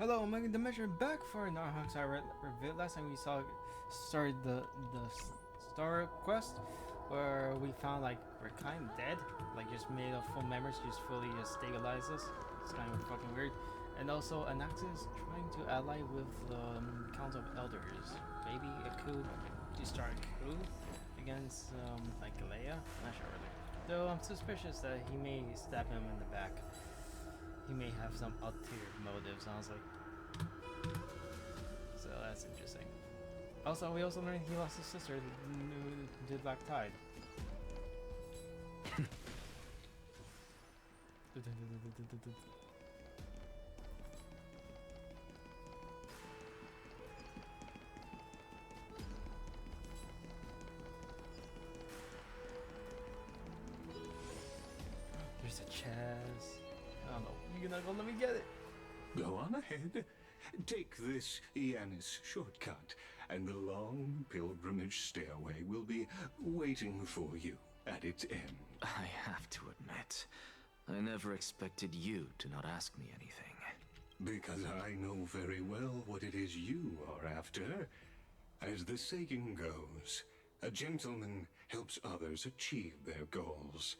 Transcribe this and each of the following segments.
Hello, I'm making the measure back for another Honkai reveal. Last time we started the star quest where we found like we're kind of dead, like just made of full memories, just fully just stabilize us. It's kind of fucking weird. And also, Anaxa is trying to ally with the Count of Elders. Maybe a coup to start a coup against like Leia. Not sure really. Though I'm suspicious that he may stab him in the back. He may have some ulterior motives, honestly. So that's interesting. Also, we also learned he lost his sister to the Black Tide. There's a chest. I don't know. You're not gonna let me get it. Go on ahead. Take this Yanis shortcut, and the long pilgrimage stairway will be waiting for you at its end. I have to admit, I never expected you to not ask me anything. Because I know very well what it is you are after. As the saying goes, a gentleman helps others achieve their goals.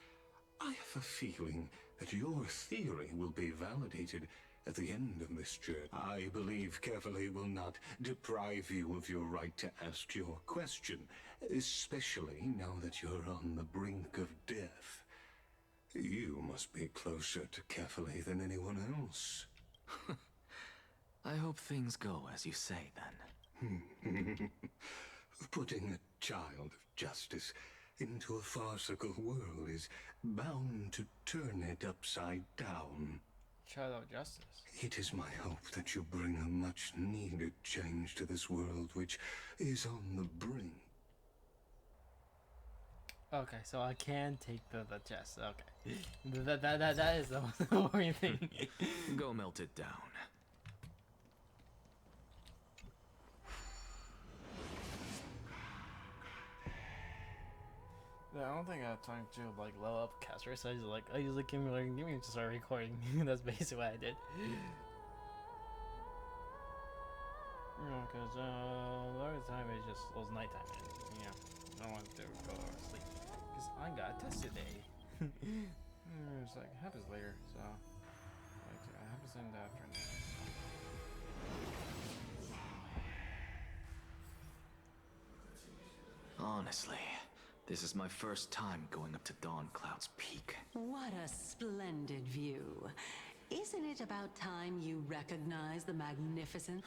I have a feeling that your theory will be validated at the end of this journey. I believe Carefully will not deprive you of your right to ask your question, especially now that you're on the brink of death. You must be closer to Carefully than anyone else. I hope things go as you say, then. Putting a child of justice into a farcical world is bound to turn it upside down. Child of Justice. It is my hope that you bring a much-needed change to this world, which is on the brink. Okay, so I can take the chest. Okay, that is the most worrying thing. Go melt it down. Yeah, I don't think I have time to like level up caster, so I usually came like give me to start recording. That's basically what I did. You know, because a lot of the time it just was nighttime, and you know, I don't want to go to sleep because I got a test today. It's like happens later, so like it happens in the afternoon. Honestly, this is my first time going up to Dawn Cloud's peak. What a splendid view. Isn't it about time you recognize the magnificent?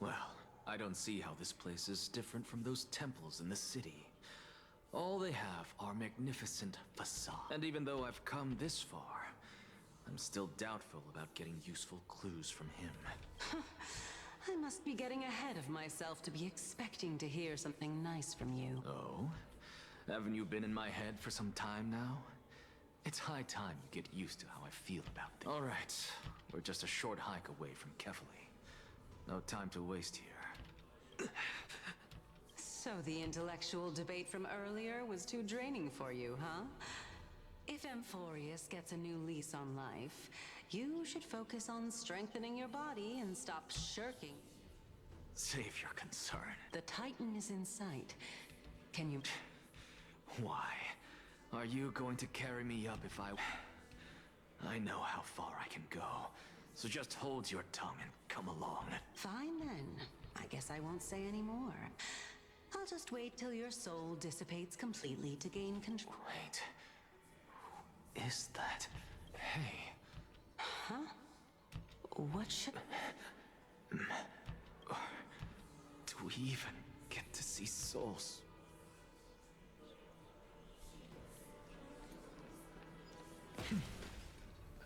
Well, I don't see how this place is different from those temples in the city. All they have are magnificent facades. And even though I've come this far, I'm still doubtful about getting useful clues from him. I must be getting ahead of myself to be expecting to hear something nice from you. Oh? Haven't you been in my head for some time now? It's high time you get used to how I feel about things. All right, we're just a short hike away from Kefali. No time to waste here. So the intellectual debate from earlier was too draining for you, huh? If Amphorius gets a new lease on life, you should focus on strengthening your body and stop shirking. Save your concern. The Titan is in sight. Can you... Why? Are you going to carry me up if I know how far I can go. So just hold your tongue and come along. Fine then. I guess I won't say any more. I'll just wait till your soul dissipates completely to gain control. Wait. Who is that? Hey. Huh? What should... Do we even get to see souls?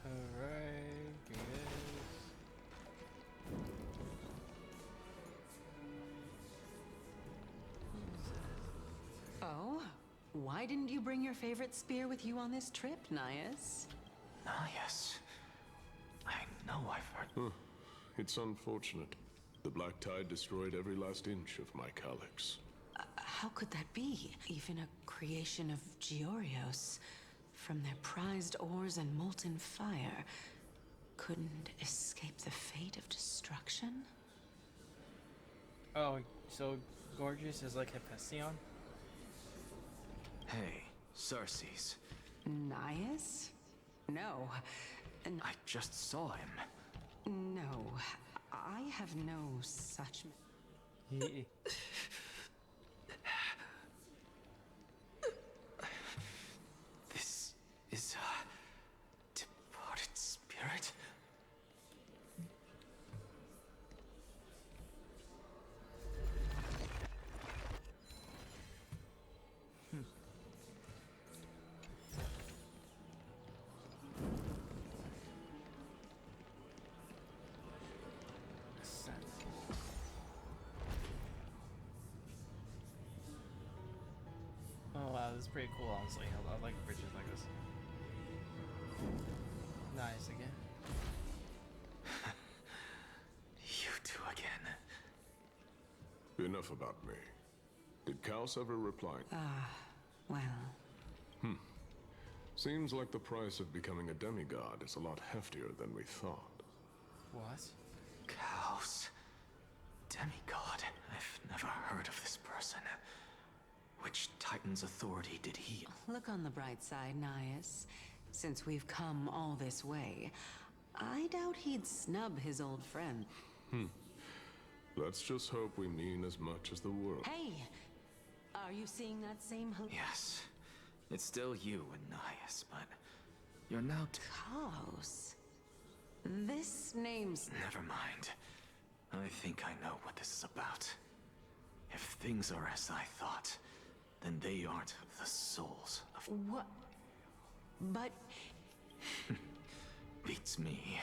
Alright, guys. Oh? Why didn't you bring your favorite spear with you on this trip, Nias? Nias. I know I've heard... It's unfortunate. The Black Tide destroyed every last inch of my calyx. How could that be? Even a creation of Georios. From their prized ores and molten fire. couldn't escape the fate of destruction? Oh, so Gorgeous is like Hephaestion? Hey, Cerces. Nias? No. I just saw him. No. I have no such... He, This is a departed spirit? oh wow, this is pretty cool, honestly. I like bridges like this. Nice again. You two again. Enough about me. Did Kaos ever reply? Well, Seems like the price of becoming a demigod is a lot heftier than we thought. What? Chaos. Demigod. I've never heard of this person. Which Titan's authority did he... look on the bright side, Nias. Since we've come all this way, I doubt he'd snub his old friend. Let's just hope we mean as much as the world. Hey! Are you seeing that same Yes. It's still you and Nias, but you're now... Chaos? This name's... Never mind. I think I know what this is about. If things are as I thought, then they aren't the souls of... What? But... Beats me.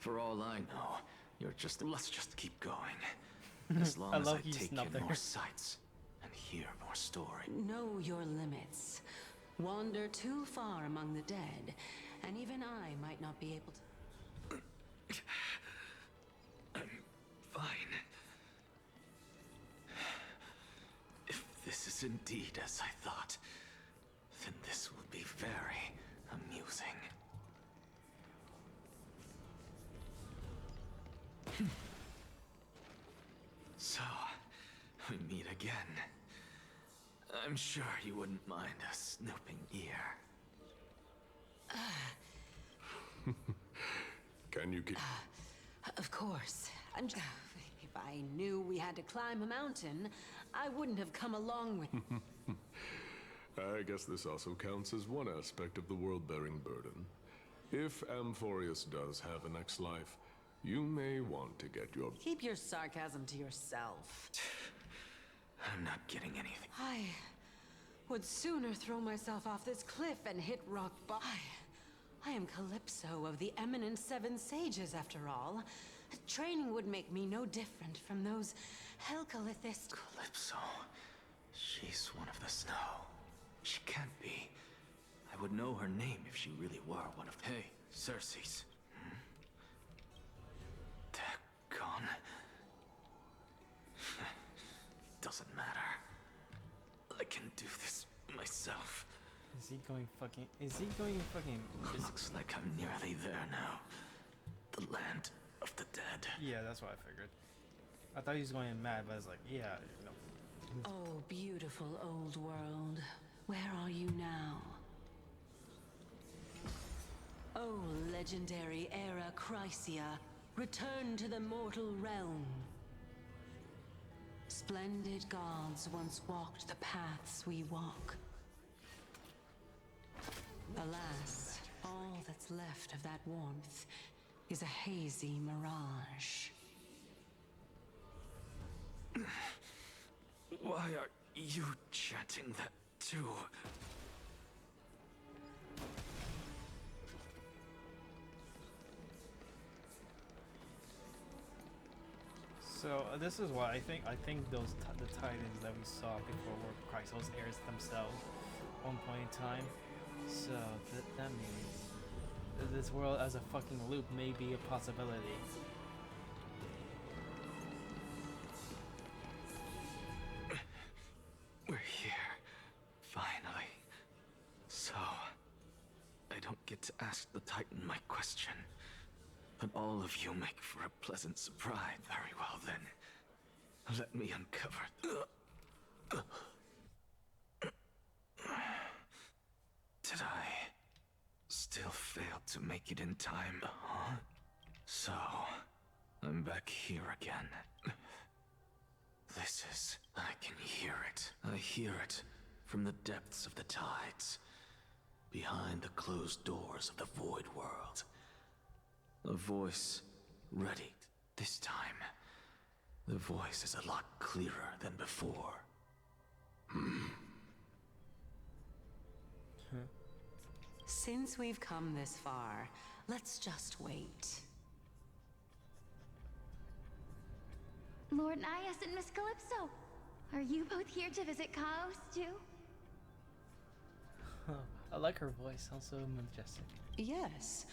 For all I know, you're just... Let's just keep going. As long I as love I you take snubbed in her. more sights and hear more story. know your limits. Wander too far among the dead, and even I might not be able to... Fine. If this is indeed as I thought, then this will be very amusing. So, we meet again. I'm sure you wouldn't mind a snooping ear. Can you keep... Of course. And if I knew we had to climb a mountain, I wouldn't have come along with... I guess this also counts as one aspect of the world-bearing burden. If Amphorius does have a next life, you may want to get your... Keep your sarcasm to yourself. I'm not getting anything. I would sooner throw myself off this cliff and hit rock bottom. I am Calypso of the eminent Seven Sages, after all. Training would make me no different from those Helcalithist... Calypso. She's one of the snow. She can't be. I would know her name if she really were one of... Hey, Cerces. They're gone. Doesn't matter. I can do this myself. Is he going fucking... Is he going fucking... Looks like I'm nearly there now. The land of the dead. Yeah, that's what I figured. I thought he was going mad, but I was like, yeah, no. Oh, beautiful old world. Where are you now? Oh, legendary era Chrysia, return to the mortal realm. Splendid gods once walked the paths we walk. Alas, all that's left of that warmth is a hazy mirage. Why are you chanting that too? So this is why I think those the Titans that we saw before were Chrysos heirs themselves at one point in time. So that means this world as a fucking loop may be a possibility. We're here. Finally. So, I don't get to ask the Titan my question. But all of you make for a pleasant surprise. Very well then. Let me uncover. Did I still fail to make it in time? Huh? So, I'm back here again. This is... I can hear it. I hear it from the depths of the tides. Behind the closed doors of the void world. A voice ready this time. The voice is a lot clearer than before. Since we've come this far, let's just wait. Lord Nias and Miss Calypso, are you both here to visit Chaos too? I like her voice, sounds so majestic. Yes,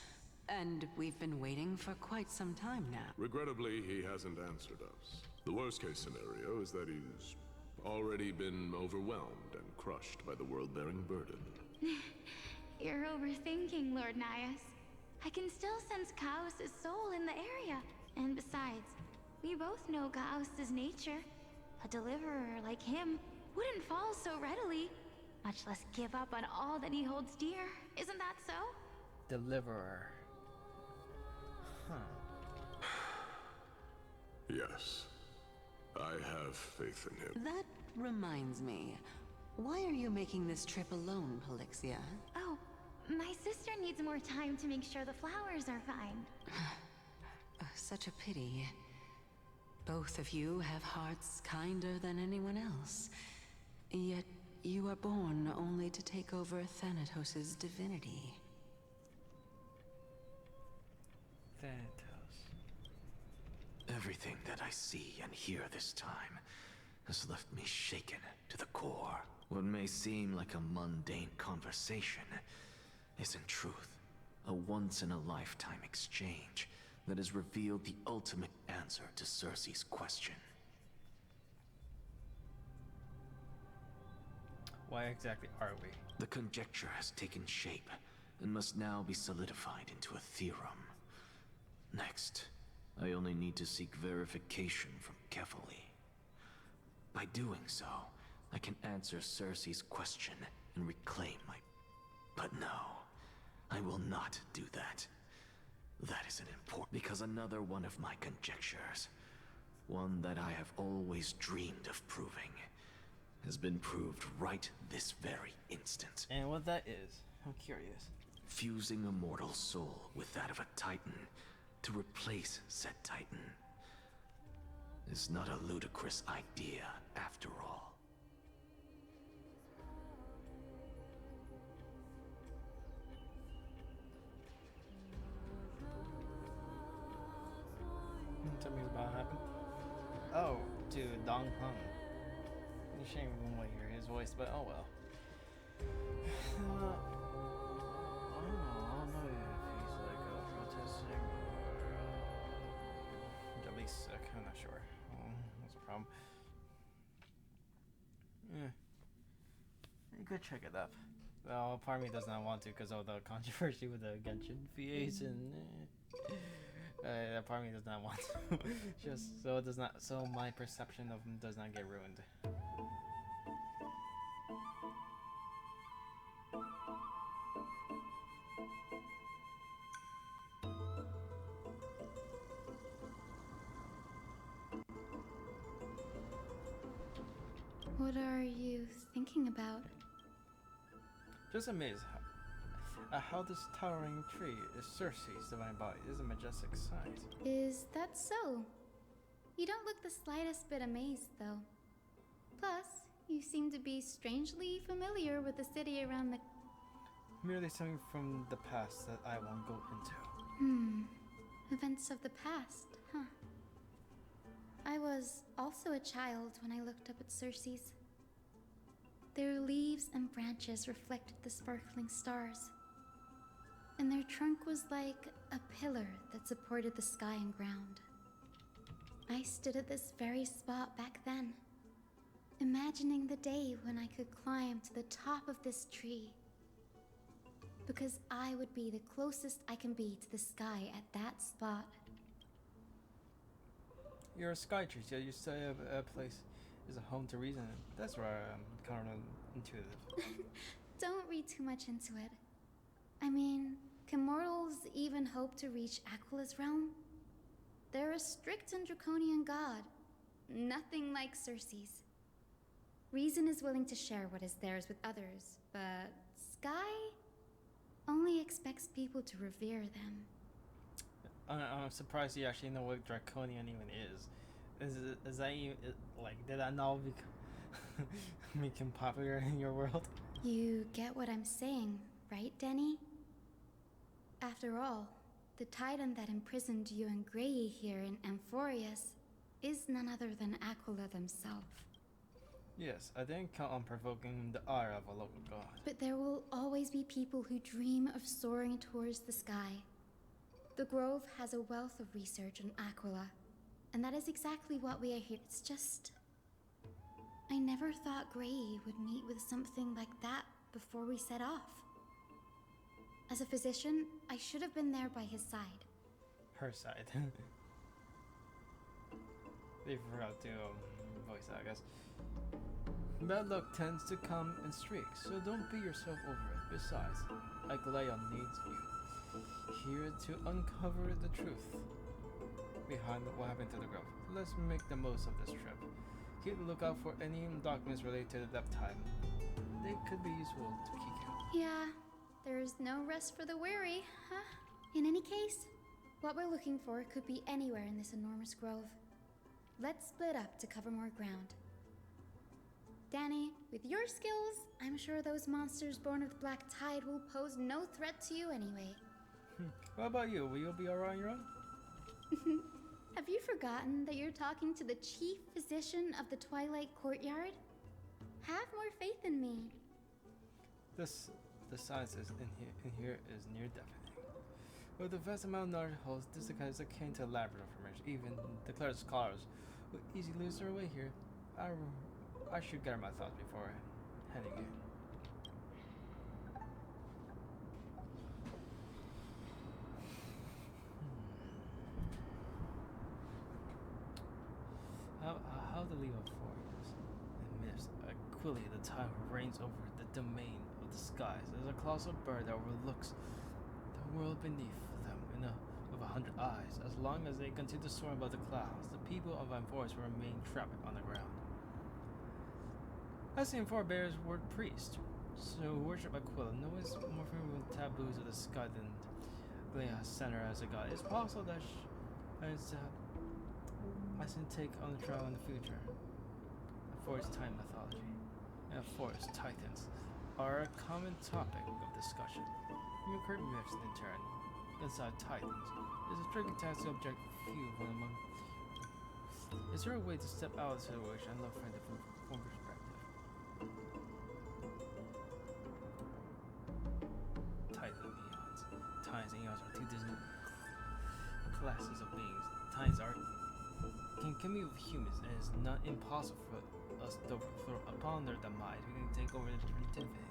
and we've been waiting for quite some time now. Regrettably, he hasn't answered us. The worst case scenario is that he's already been overwhelmed and crushed by the world-bearing burden. You're overthinking, Lord Nias. I can still sense Chaos' soul in the area. And besides, we both know Chaos' nature. A deliverer like him wouldn't fall so readily, much less give up on all that he holds dear. Isn't that so? Deliverer. Huh. Yes. I have faith in him. That reminds me. Why are you making this trip alone, Polixia? Oh, my sister needs more time to make sure the flowers are fine. Such a pity. Both of you have hearts kinder than anyone else. Yet you are born only to take over Thanatos' divinity. Thanatos. Everything that I see and hear this time has left me shaken to the core. What may seem like a mundane conversation is in truth a once-in-a-lifetime exchange that has revealed the ultimate answer to Cerces' question. Why exactly are we? The conjecture has taken shape and must now be solidified into a theorem. Next, I only need to seek verification from Kefali. By doing so, I can answer Cerces' question and reclaim my... But no, I will not do that. That isn't important, because another one of my conjectures, one that I have always dreamed of proving, has been proved right this very instant. And what that is, I'm curious. Fusing a mortal soul with that of a Titan to replace said Titan is not a ludicrous idea after all. Tell me about what happened. Oh, dude, Dong Hung. You shouldn't even want to hear his voice, but oh well. I don't know if he's like protesting or at least sick. I'm not sure. That's a problem. Yeah, you could check it up. Well, part of me does not want to because of the controversy with the Genshin VAs and. That part of me does not want to. Just so it does not. So my perception of him does not get ruined. What are you thinking about? Just amazed how this towering tree is Cerces' divine body. It is a majestic sight. Is that so? You don't look the slightest bit amazed, though. Plus, you seem to be strangely familiar with the city around the... Merely something from the past that I won't go into. Events of the past, huh? I was also a child when I looked up at Cerces. Their leaves and branches reflected the sparkling stars. And their trunk was like a pillar that supported the sky and ground. I stood at this very spot back then, imagining the day when I could climb to the top of this tree because I would be the closest I can be to the sky at that spot. You're a sky tree, so you say a place is a home to reason. That's where I'm kind of intuitive. Don't read too much into it. I mean, can mortals even hope to reach Aquila's realm? They're a strict and draconian god. Nothing like Cerces. Reason is willing to share what is theirs with others, but Sky only expects people to revere them. I'm surprised you actually know what draconian even is. Is that even, like, did that novel make him popular in your world? You get what I'm saying, right, Denny? After all, the titan that imprisoned you and Grey here in Amphorius is none other than Aquila themselves. Yes, I didn't count on provoking the ire of a local god. But there will always be people who dream of soaring towards the sky. The Grove has a wealth of research on Aquila, and that is exactly what we are here. It's just, I never thought Grey would meet with something like that before we set off. As a physician, I should have been there by his side. Her side. They forgot to voice that, I guess. Bad luck tends to come in streaks, so don't beat yourself over it. Besides, Aglaia needs you here to uncover the truth behind what happened to the Grove. Let's make the most of this trip. Keep a lookout for any documents related to the depth time. They could be useful to Kiku. Yeah, there's no rest for the weary, huh? In any case, what we're looking for could be anywhere in this enormous grove. Let's split up to cover more ground. Danny, with your skills, I'm sure those monsters born of the Black Tide will pose no threat to you anyway. What about you? Will you be alright on your own? Have you forgotten that you're talking to the chief physician of the Twilight Courtyard? Have more faith in me. The science in here is near deafening. With the vast amount of knowledge holds, this is akin to laboratory information. Even declared scholars would easily lose their way here. I should gather my thoughts before heading in. How to leave Amphorius and myths. Aquila, the time reigns over the domain of the skies. There's a colossal bird that overlooks the world beneath them with 100 eyes. As long as they continue to soar above the clouds, the people of Amphorius will remain trapped on the ground. As the forebears were priests, so worship Aquila. No one is more familiar with taboos of the sky than Leia Center as a god. It's possible that I can take on the trial in the future. Forest time mythology and forest titans are a common topic of discussion. Recurrent myths, in turn, inside titans, is a tricky task to object few one among. Is there a way to step out of the situation and look from a different perspective? Titans and eons. Titans and eons are two distinct classes of beings. Titans can commune with humans, and it's not impossible for us to throw upon their demise. We can take over the infinity.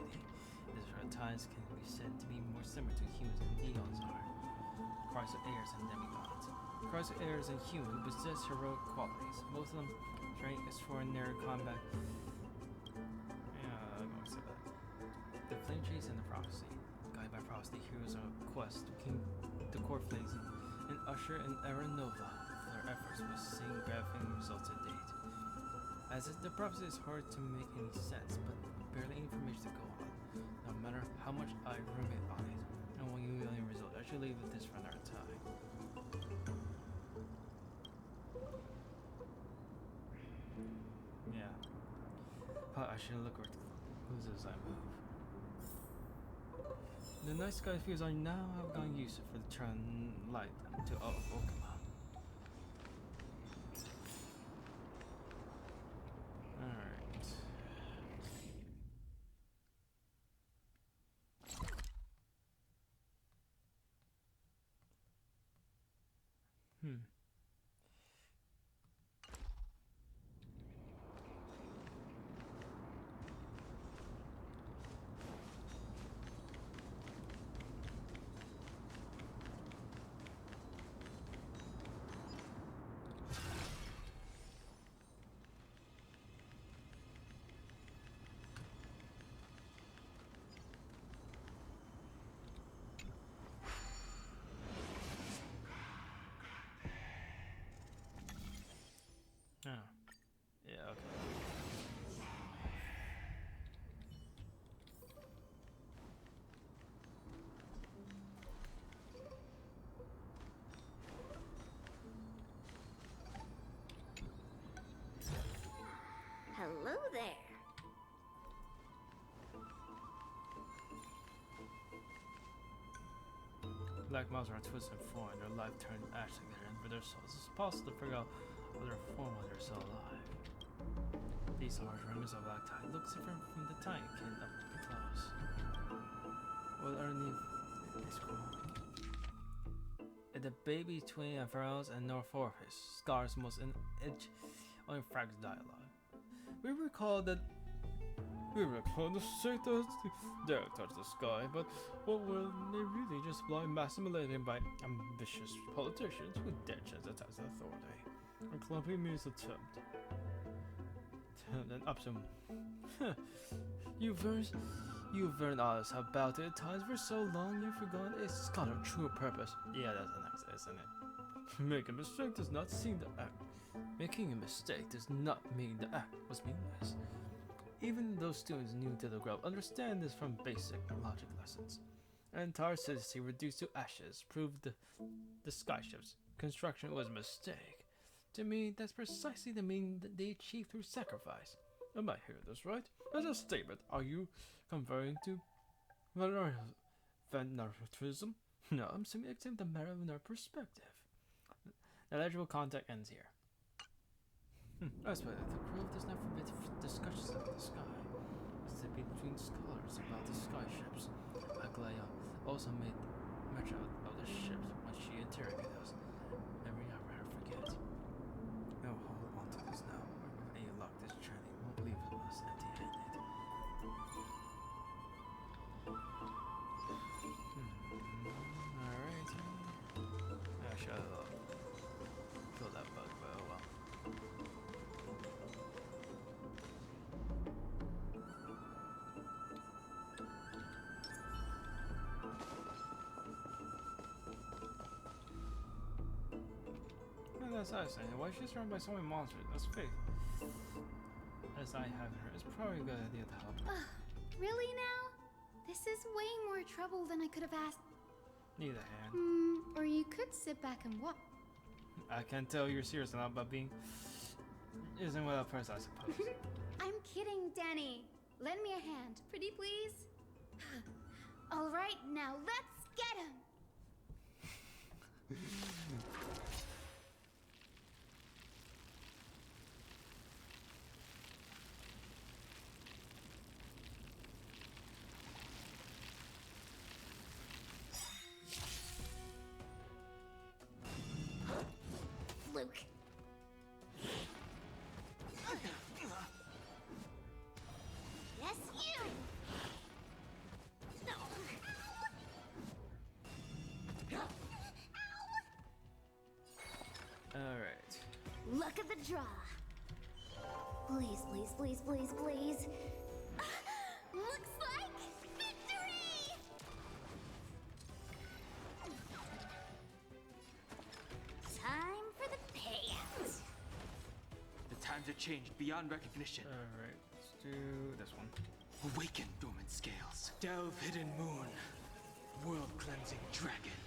This Titans can be said to be more similar to humans than eons are. Christ of heirs and demigods. Christ of heirs and humans who possess heroic qualities. Most of them train extraordinary combat. I'm going to say that. The flame chase and the prophecy. Guided by prophecy, the heroes on a quest to king the core flames and usher in era nova. Their efforts will seem gratifying results to date. As the prophecy is hard to make any sense, but barely information to go on. No matter how much I ruminate on it, no one really result. I should leave with this for another time. Yeah. I should look close as I move. The night sky feels I now have gone used for the turn light to Okama. Alright. black mouths are twisted and formed, their life turned ash together, and for their souls, it's possible to figure out whether they're formed while they're still alive. These large remnants of black tide looks different from the tiny kin up close. Well, underneath is cool. The baby between Pharaohs and Northorpus, Scar's most edge on Frag's dialogue. We recall the state of dare touch the sky, but what were they really just blind assimilated by ambitious politicians with dead chance to test authority? A clumpy means attempt. And up some. You've learned us about it at times for so long you've forgotten it's got a true purpose. Yeah, that's Anaxa, isn't it? Making a mistake does not seem the act. Making a mistake does not mean the act was meaningless. Even those students new to the grove understand this from basic logic lessons. An entire city reduced to ashes proved the skyship's construction was a mistake. To me, that's precisely the meaning that they achieved through sacrifice. Am I hearing this right? As a statement, are you converting to Venerism? No, I'm simply accepting the matter of our perspective. The legible contact ends here. I suppose that the grove does not forbid discussions about the sky. It's a debate between scholars about the sky ships. Aglaia also made much of the ships when she interrogated us. Every hour I forget. No, hold on to this now. A lock this journey won't leave us empty-handed. Alright. I should have killed that bug, but oh well. And that's us, and why she's surrounded by so many monsters? That's fake. As I haven't heard, it's probably a good idea to help. Really now? This is way more trouble than I could have asked. Neither hand. Or you could sit back and watch. I can't tell you're serious enough, but being isn't what a person, I suppose. I'm kidding, Danny. Lend me a hand, pretty please. All right, now let's get him. Luke. Yes, you. No. Alright. Luck of the draw. Please, please, please, please, please. Looks like victory! Time for the payout. The times have changed beyond recognition. Alright, let's do this one. Awaken dormant scales. Delve hidden moon. World cleansing dragon.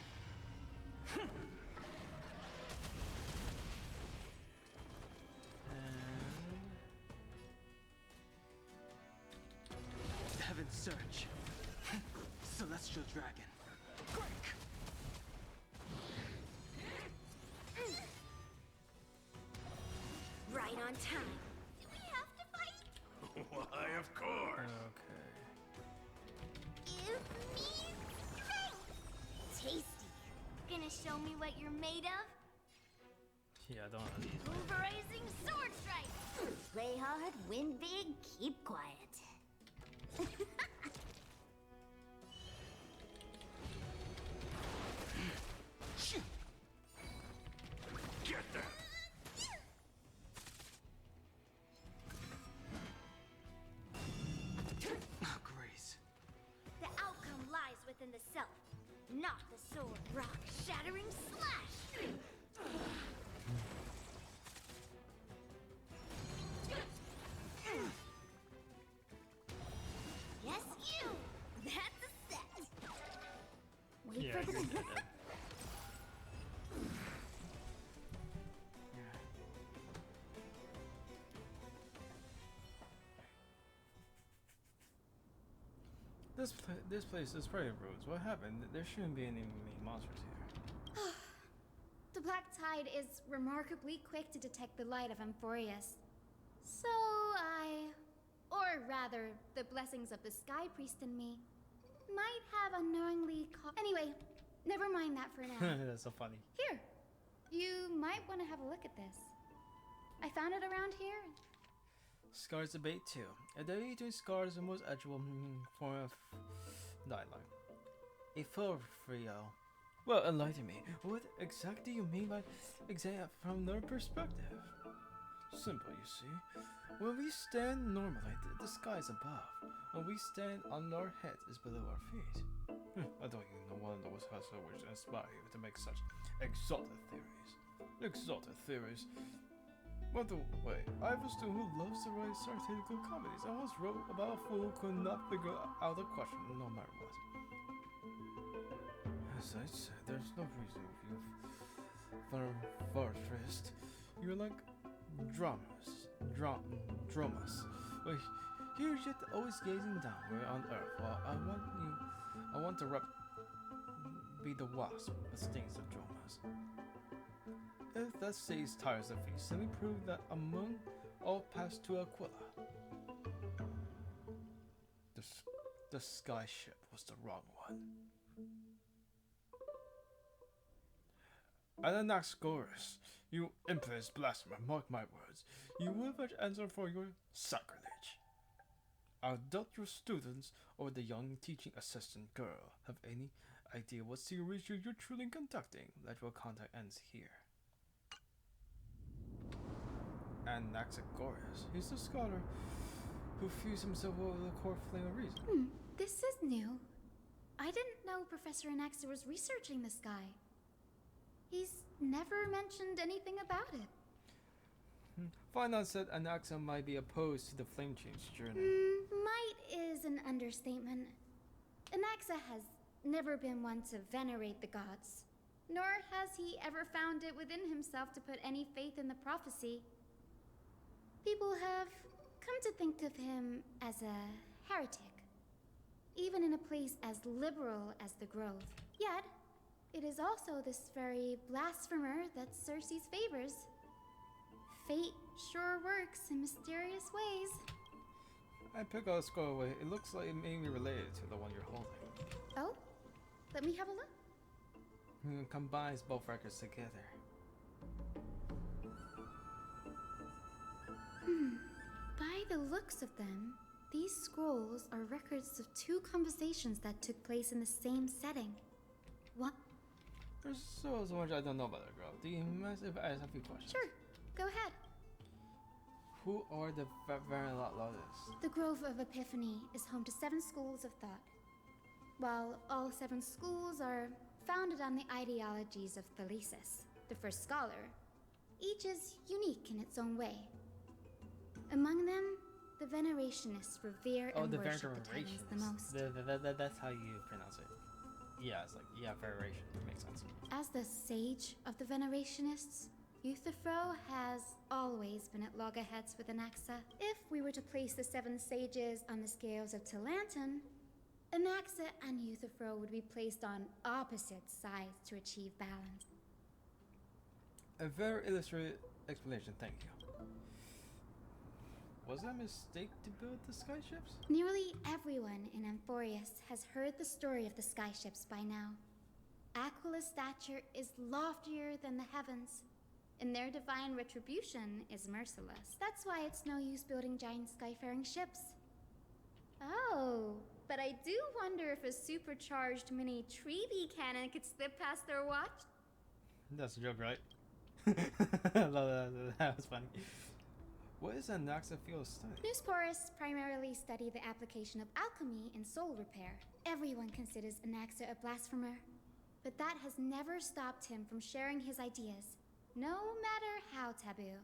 Heaven's search. Celestial dragon. Quick! Right on time. Do we have to fight? Why, of course. Okay. Give me strength. Tasty. Gonna show me what you're made of? Yeah, I don't know these. Pulverizing sword strike. Play hard, win big, keep quiet. Get that. Grace. The outcome lies within the self, not the sword. Rock shattering slash. Yes, you. That's a set. Wait Yeah, for you're the. good at it. The This place is pretty rude. What happened? There shouldn't be any mean monsters here. The Black Tide is remarkably quick to detect the light of Amphorius. So or rather, the blessings of the Sky Priest in me, might have unknowingly Anyway, never mind that for now. That's so funny. Here, you might want to have a look at this. I found it around here. Scars debate 2. A debate between Scars is the most actual form of dialogue. A Furfrio. Well, enlighten me. What exactly do you mean by examine from their perspective? Simple, you see. When we stand normally, the sky is above. When we stand on our heads, is below our feet. I don't even know one of those hustlers which inspire you to make such exalted theories. Exalted theories. By the way, I have a student who loves to write satirical comedies. I once wrote about a fool who could not figure out a question no matter what. As I said, there's no reason if you're Fortress. You're like Dromas. But here yet always gazing downward on earth while I want to be the wasp that stings the Dromas. If that stays tires of you, simply prove that among all paths to Aquila, the sky ship was the wrong one. Anaxagoras, you impious blasphemer, mark my words. You will fetch answer for your sacrilege. I doubt your students or the young teaching assistant girl have any idea what series you're truly conducting. Let your contact ends here. Anaxagoras, he's the scholar who fused himself over the core flame of reason. This is new. I didn't know Professor Anaxa was researching the sky. He's never mentioned anything about it. Finance said Anaxa might be opposed to the flame change journey. Might is an understatement. Anaxa has never been one to venerate the gods, nor has he ever found it within himself to put any faith in the prophecy. People have come to think of him as a heretic, even in a place as liberal as the Grove. Yet, it is also this very blasphemer that Cerces favors. Fate sure works in mysterious ways. I pick out a score away. It looks like it may be related to the one you're holding. Oh? Let me have a look. Combines both records together. By the looks of them, these scrolls are records of 2 conversations that took place in the same setting. What? There's so much I don't know about that girl. Do you mind if I ask a few questions? Sure, go ahead. Who are the Varilottes? The Grove of Epiphany is home to 7 schools of thought. While all 7 schools are founded on the ideologies of Thalesis, the first scholar, each is unique in its own way. Among them, the Venerationists revere and worship the Titans the most. That's how you pronounce it. Yeah, it's like, yeah, Veneration. It makes sense. As the sage of the Venerationists, Euthyphro has always been at loggerheads with Anaxa. If we were to place the 7 sages on the scales of Talanton, Anaxa and Euthyphro would be placed on opposite sides to achieve balance. A very illustrated explanation, thank you. Was that a mistake to build the skyships? Nearly everyone in Amphorius has heard the story of the skyships by now. Aquila's stature is loftier than the heavens, and their divine retribution is merciless. That's why it's no use building giant skyfaring ships. Oh, but I do wonder if a supercharged mini Treaty cannon could slip past their watch. That's a joke, right? I love that. That was funny. What is Anaxa field of study? Newsporists primarily study the application of alchemy in soul repair. Everyone considers Anaxa a blasphemer, but that has never stopped him from sharing his ideas, no matter how taboo.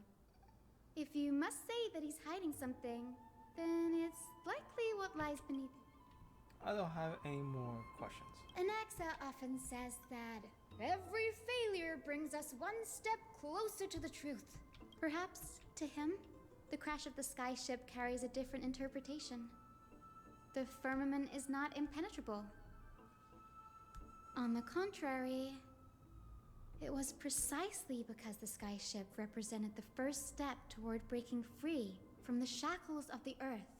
If you must say that he's hiding something, then it's likely what lies beneath. I don't have any more questions. Anaxa often says that every failure brings us one step closer to the truth. Perhaps, to him, the crash of the skyship carries a different interpretation. the firmament is not impenetrable. On the contrary, it was precisely because the skyship represented the first step toward breaking free from the shackles of the Earth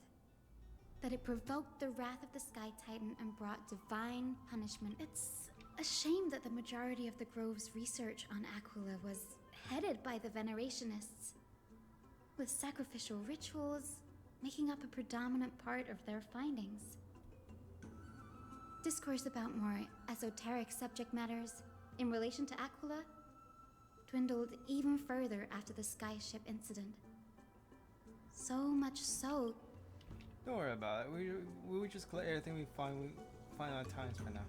that it provoked the wrath of the Sky Titan and brought divine punishment. It's a shame that the majority of the Grove's research on Aquila was headed by the Venerationists, with sacrificial rituals making up a predominant part of their findings. Discourse about more esoteric subject matters in relation to Aquila dwindled even further after the skyship incident. So much so. Don't worry about it. We would just collect everything we find on times for now.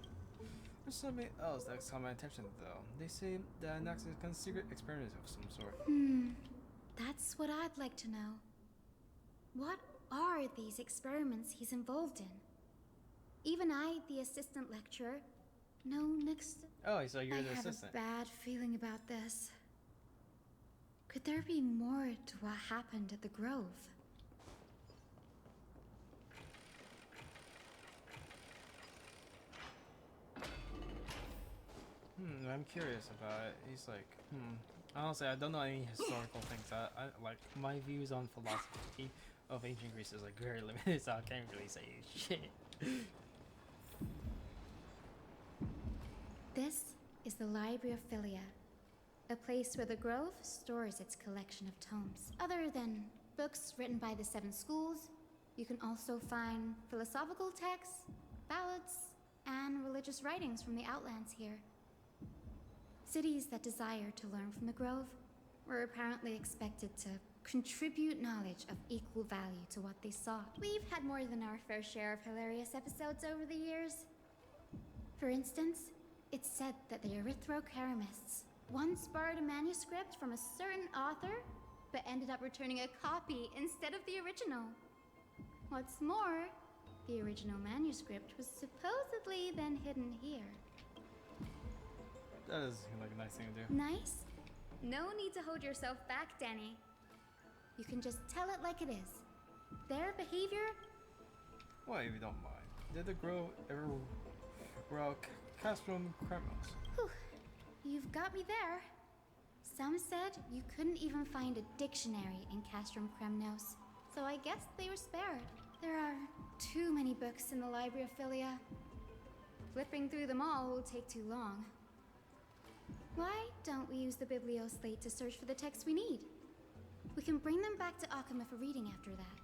There's something else that's caught my attention though. They say that Anaxa is a secret experiment of some sort. That's what I'd like to know. What are these experiments he's involved in? Even I, the assistant lecturer, know next. Oh, so you're the I have assistant. a bad feeling about this. Could there be more to what happened at the Grove? I'm curious about it. He's like, Honestly, I don't know any historical things. I like my views on philosophy of ancient Greece is like very limited, so I can't really say shit. This is the Library of Philia, a place where the Grove stores its collection of tomes. Other than books written by the 7 schools, you can also find philosophical texts, ballads, and religious writings from the Outlands here. Cities that desire to learn from the Grove were apparently expected to contribute knowledge of equal value to what they sought. We've had more than our fair share of hilarious episodes over the years. For instance, it's said that the Erythrocheramists once borrowed a manuscript from a certain author, but ended up returning a copy instead of the original. What's more, the original manuscript was supposedly then hidden here. That is like a nice thing to do. Nice? No need to hold yourself back, Danny. You can just tell it like it is. Their behavior? Well, if you don't mind. Did the Grove ever rock Castrum Kremos? Whew, you've got me there. Some said you couldn't even find a dictionary in Castrum Kremnos, so I guess they were spared. There are too many books in the Library of Philia. Flipping through them all will take too long. Why don't we use the Biblioslate to search for the texts we need? We can bring them back to Akama for reading after that.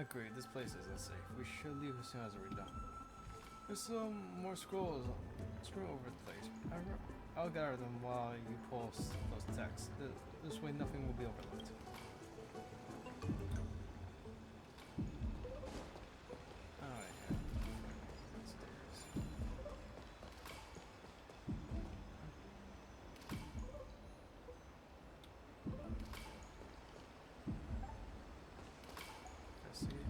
Agreed, this place is unsafe. We should leave as soon as we're done. There's some more scrolls strewn over the place. I'll gather them while you post those texts. This way nothing will be overlooked. Alright, yeah. Upstairs. Let's see.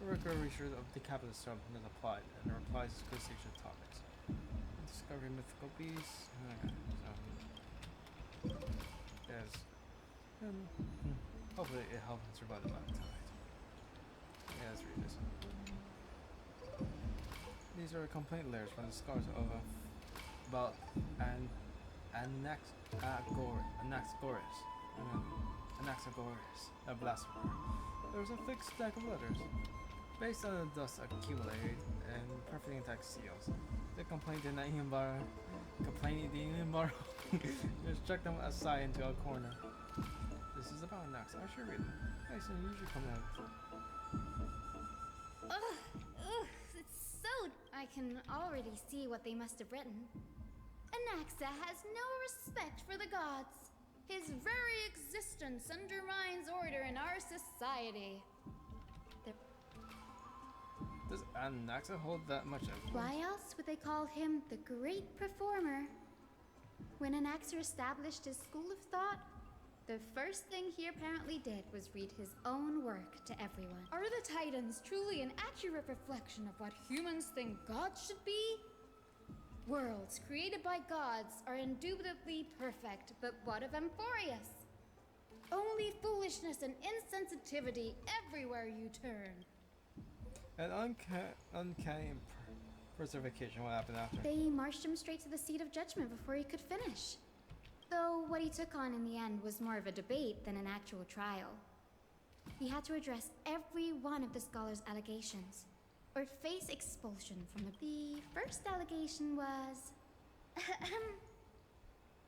The record research of the capital sub is applied, and it replies to conversation topics. Discovery mythical beasts. Okay, so yes, and hopefully it helps survive the black tide. Yeah, let's read this. These are complaint letters from the scars of about Anaxagoras, a blasphemer. There was a thick stack of letters. Based on the dust accumulated and perfectly intact seals, the complaint did not even borrow. Just chuck them aside into a corner. This is about Anaxa. I should read them. Nice and usually come out. Ugh, it's so... I can already see what they must have written. Anaxa has no respect for the gods. His very existence undermines order in our society. Does Anaxa hold that much influence? Why else would they call him the Great Performer? When Anaxa established his school of thought, the first thing he apparently did was read his own work to everyone. Are the Titans truly an accurate reflection of what humans think gods should be? Worlds created by gods are indubitably perfect, but what of Amphorius? Only foolishness and insensitivity everywhere you turn. And uncanny preservation. What happened after? They marched him straight to the seat of judgment before he could finish. Though what he took on in the end was more of a debate than an actual trial. He had to address every one of the scholar's allegations, or face expulsion from the first allegation was...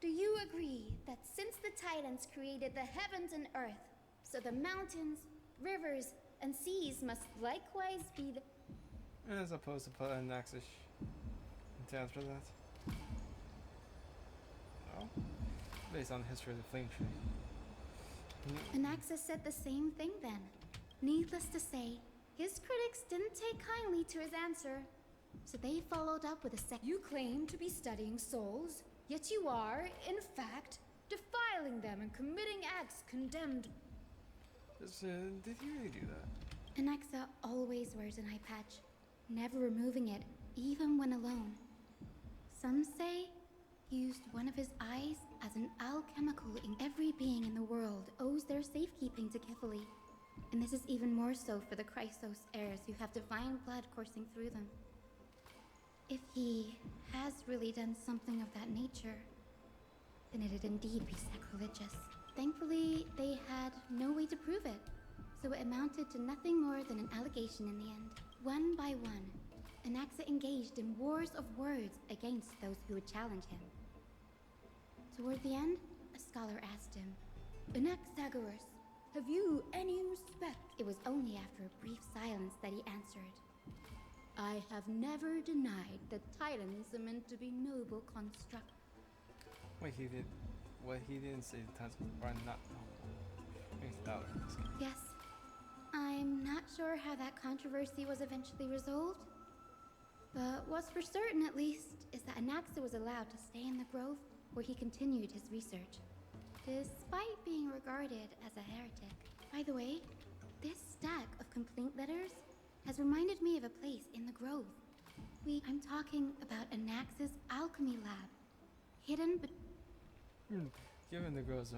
Do you agree that since the Titans created the heavens and earth, so the mountains, rivers, and seas must likewise be the... As opposed to put an Anaxa to answer that. No? Based on the history of the Flame Tree. Anaxa said the same thing then. Needless to say, his critics didn't take kindly to his answer, so they followed up with a second. You claim to be studying souls, yet you are, in fact, defiling them and committing acts condemned. Did he really do that? Anaxa always wears an eye patch, never removing it, even when alone. Some say he used one of his eyes as an alchemical in every being in the world owes their safekeeping to Kifili. And this is even more so for the Chrysos heirs who have divine blood coursing through them. If he has really done something of that nature, then it'd indeed be sacrilegious. Thankfully, they had no way to prove it, so it amounted to nothing more than an allegation in the end. One by one, Anaxa engaged in wars of words against those who would challenge him. Toward the end, a scholar asked him, Anaxagoras, have you any respect? It was only after a brief silence that he answered, I have never denied that Titans are meant to be noble constructs. Wait, he did. What he didn't say the times are not noble. Yes. I'm not sure how that controversy was eventually resolved. But what's for certain, at least, is that Anaxa was allowed to stay in the grove where he continued his research, despite being regarded as a heretic. By the way, this stack of complaint letters has reminded me of a place in the grove. I'm talking about Anaxa's alchemy lab, hidden but... Given the girl's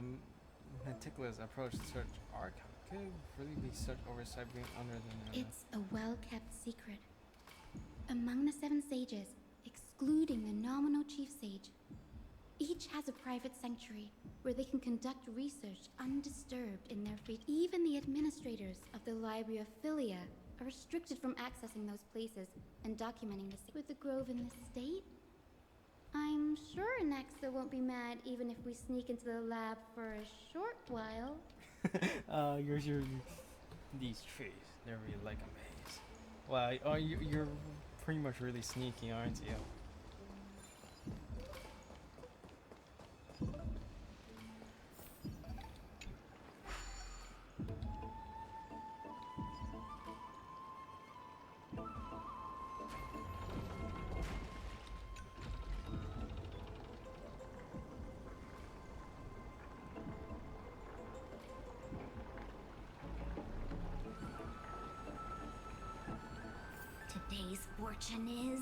meticulous approach to search archive, could it really be such oversight being under the... It's a well-kept secret. Among the 7 sages, excluding the nominal chief sage, each has a private sanctuary where they can conduct research undisturbed in their free. Even the administrators of the Library of Philia are restricted from accessing those places and documenting this. With the grove in this state, I'm sure Anaxa won't be mad even if we sneak into the lab for a short while. These trees, they're really like a maze. Well, you're pretty much really sneaky, aren't you? Today's fortune is...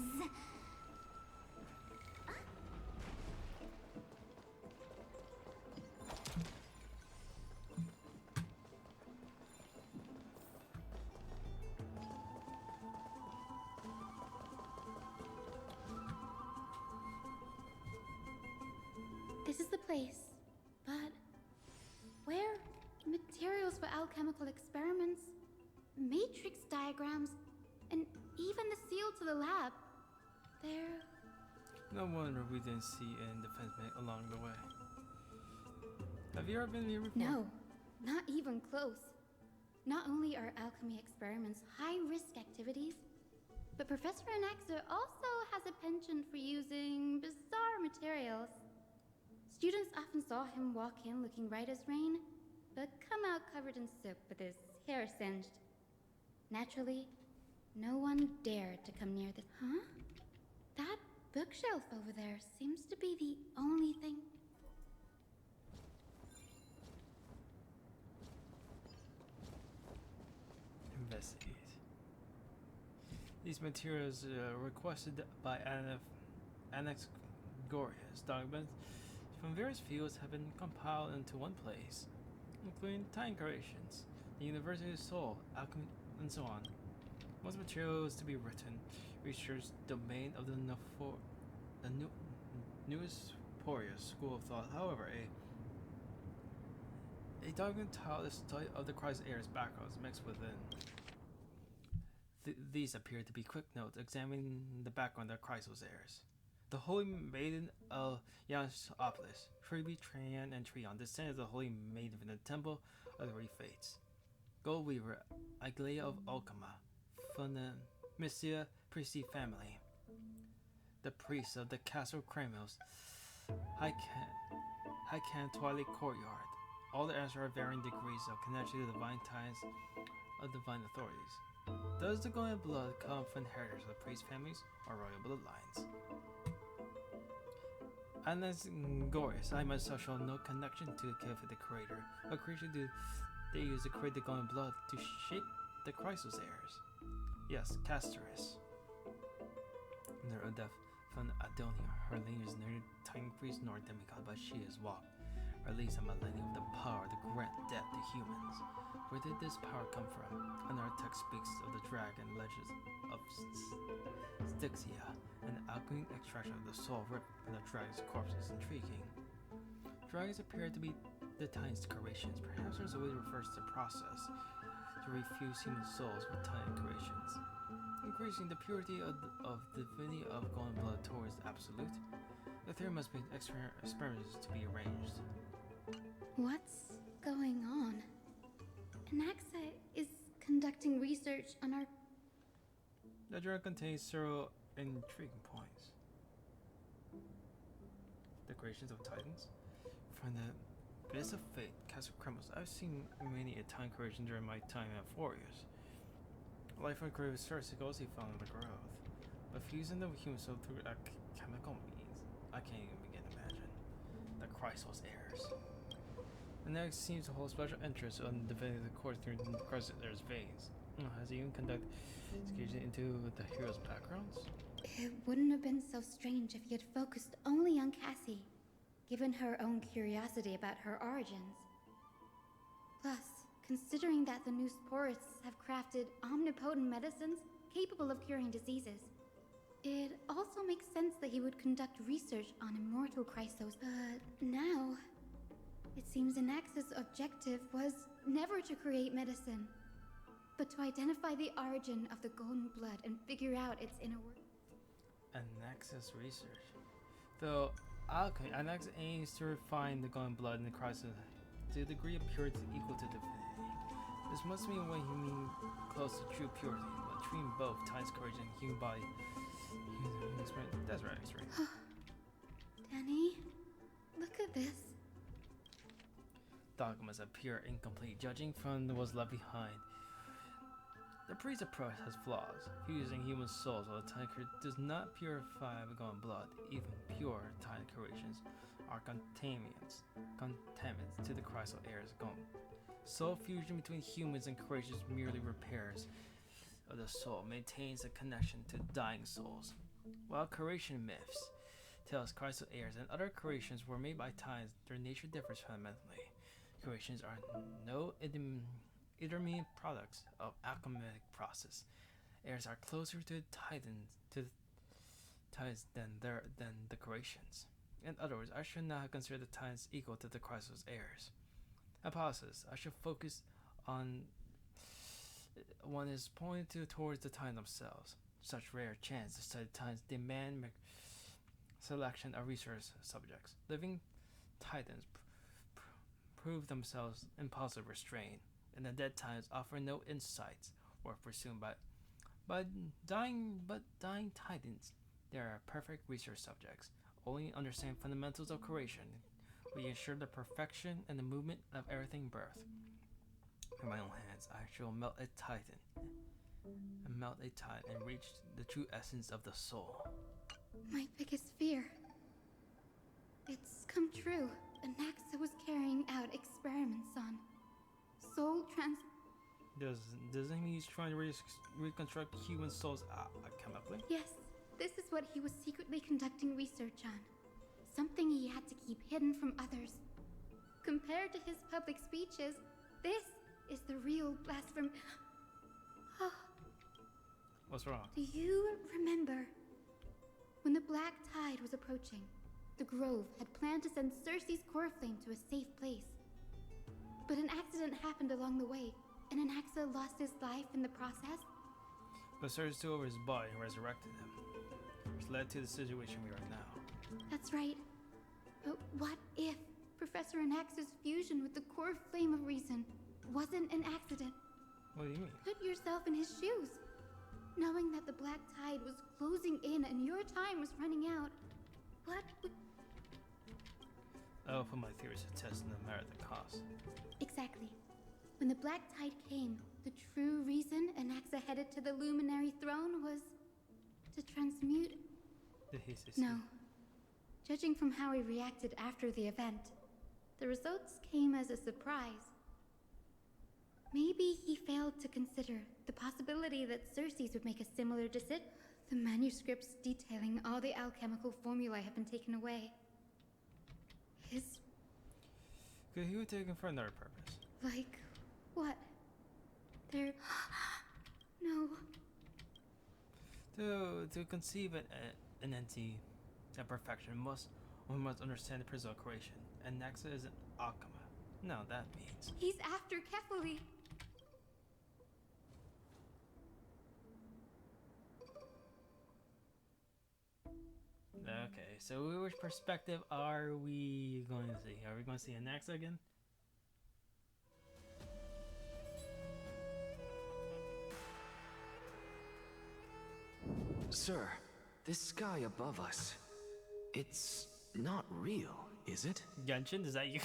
This is the place, but where? Materials for alchemical experiments, matrix diagrams, and even the seal to the lab. There... No wonder we didn't see an defense mate along the way. Have you ever been here before? No, not even close. Not only are alchemy experiments high-risk activities, but Professor Anaxa also has a penchant for using bizarre materials. Students often saw him walk in looking right as rain, but come out covered in soot with his hair singed. Naturally, no one dared to come near the... Huh? That bookshelf over there seems to be the only thing... Investigate. These materials requested by Anaxagoras documents from various fields have been compiled into one place, including time creations, the University of Soul, alchemy, and so on. Most materials to be written research domain of the newest Porius school of thought. However, a dogmatile study of the Christ heirs backgrounds mixed within. These appear to be quick notes examining the background of Chrysos heirs. The holy maiden of Yansopolis, Tribi, Trian, and Trion, descended of the holy maiden in the temple of the Three Fates. Gold Weaver, Aglea of Alcama, from the Missia Priesti family. The priest of the Castle Kramos, Hycan Twilight Courtyard. All the heirs are varying degrees of connection to the divine ties of divine authorities. Does the golden blood come from inheritors of the priest families or royal bloodlines? Unless Glorious, I myself show no connection to the gift of the creator. What creature do they use to create the golden blood to shape the Chrysos heirs? Yes, Cerces. Near Odef from Adonia, her lineage is neither titan priest nor demigod, but she has walked, or at least a millennium, with the power to grant death to humans. Where did this power come from? Another text speaks of the dragon legends of Styxia, and the alchemy extraction of the soul ripped from the dragon's corpse is intriguing. Dragons appear to be the titan's creations. Perhaps there's a way to reverse the process to refuse human souls with titan creations, increasing the purity of divinity of golden blood towards absolute. There must be experiments to be arranged. What's going on? Anaxa is conducting research on our... The journal contains several intriguing points. The creations of titans. From the Abyss of Fate, Castle Kramos, I've seen many a titan creation during my time at Forius. Life on grave Cerces goes he found the growth. But fusing the human soul through a chemical means, I can't even begin to imagine. The Chrysos heirs. The next seems to hold special interest on the divinity of the course through the Chrysos heirs' veins. Has he even conducted excursions into the heroes' backgrounds? It wouldn't have been so strange if he had focused only on Cassie, given her own curiosity about her origins. Plus, considering that the new Sporists have crafted omnipotent medicines capable of curing diseases, it also makes sense that he would conduct research on immortal Chrysos. But now, it seems Anaxa's objective was never to create medicine, but to identify the origin of the golden blood and figure out its inner work. Anaxa's research. Though alchemy, Anaxa aims to refine the golden blood in the Chrysos to a degree of purity equal to divinity. This must mean when he means close to true purity, but treating both titan's courage and human body. That's right, X-ray. Danny, look at this. Dogmas appear incomplete, judging from what was left behind. The priest's approach has flaws. Fusing human souls while the titan does not purify the golden blood. Even pure titan creations are contaminants to the Chrysos heirs' golden. Soul fusion between humans and creations merely repairs of the soul, maintains a connection to dying souls. While creation myths tells Chrysos heirs and other creations were made by titans, their nature differs fundamentally. Creations are no intermediate products of alchemic process. Heirs are closer to titans than the creations. In other words, I should not consider the titans equal to the Chrysos heirs. Hypothesis: I should focus on one is pointed towards the titans themselves. Such rare chance to study titans demand selection of research subjects. Living titans prove themselves impossible to restrain, and the dead titans offer no insights worth pursuing. But dying titans, they are perfect research subjects. Only understand fundamentals of creation. We ensure the perfection and the movement of everything birth. In my own hands, I shall melt a titan and reach the true essence of the soul. My biggest fear. It's come true. Anaxa was carrying out experiments on soul Does it mean he's trying to reconstruct human souls chemically? Yes, this is what he was secretly conducting research on. Something he had to keep hidden from others. Compared to his public speeches, this is the real blasphemy. Oh, What's wrong? Do you remember when the Black Tide was approaching? The Grove had planned to send Cerces' core flame to a safe place. But an accident happened along the way, and Anaxa lost his life in the process. But Cerces took over his body and resurrected him, which led to the situation we are in now. That's right. But what if Professor Anaxa's fusion with the core flame of reason wasn't an accident? What do you mean? Put yourself in his shoes. Knowing that the Black Tide was closing in and your time was running out, what would... I'll put my theories to test no matter the cost. Exactly. When the Black Tide came, the true reason Anaxa headed to the Luminary Throne was to transmute... Did he say No. Judging from how he reacted after the event, the results came as a surprise. Maybe he failed to consider the possibility that Cerces would make a similar decision. The manuscripts detailing all the alchemical formulae have been taken away. His... Could he have taken for another purpose? like... what? They're... no. To conceive an entity at perfection, one must understand the principle of creation. And Anaxa is an alchema. No, that means... He's after Kefali. Okay, so which perspective are we going to see? Are we going to see Anaxa again? Sir, this sky above us, it's not real, is it? Genshin, is that you?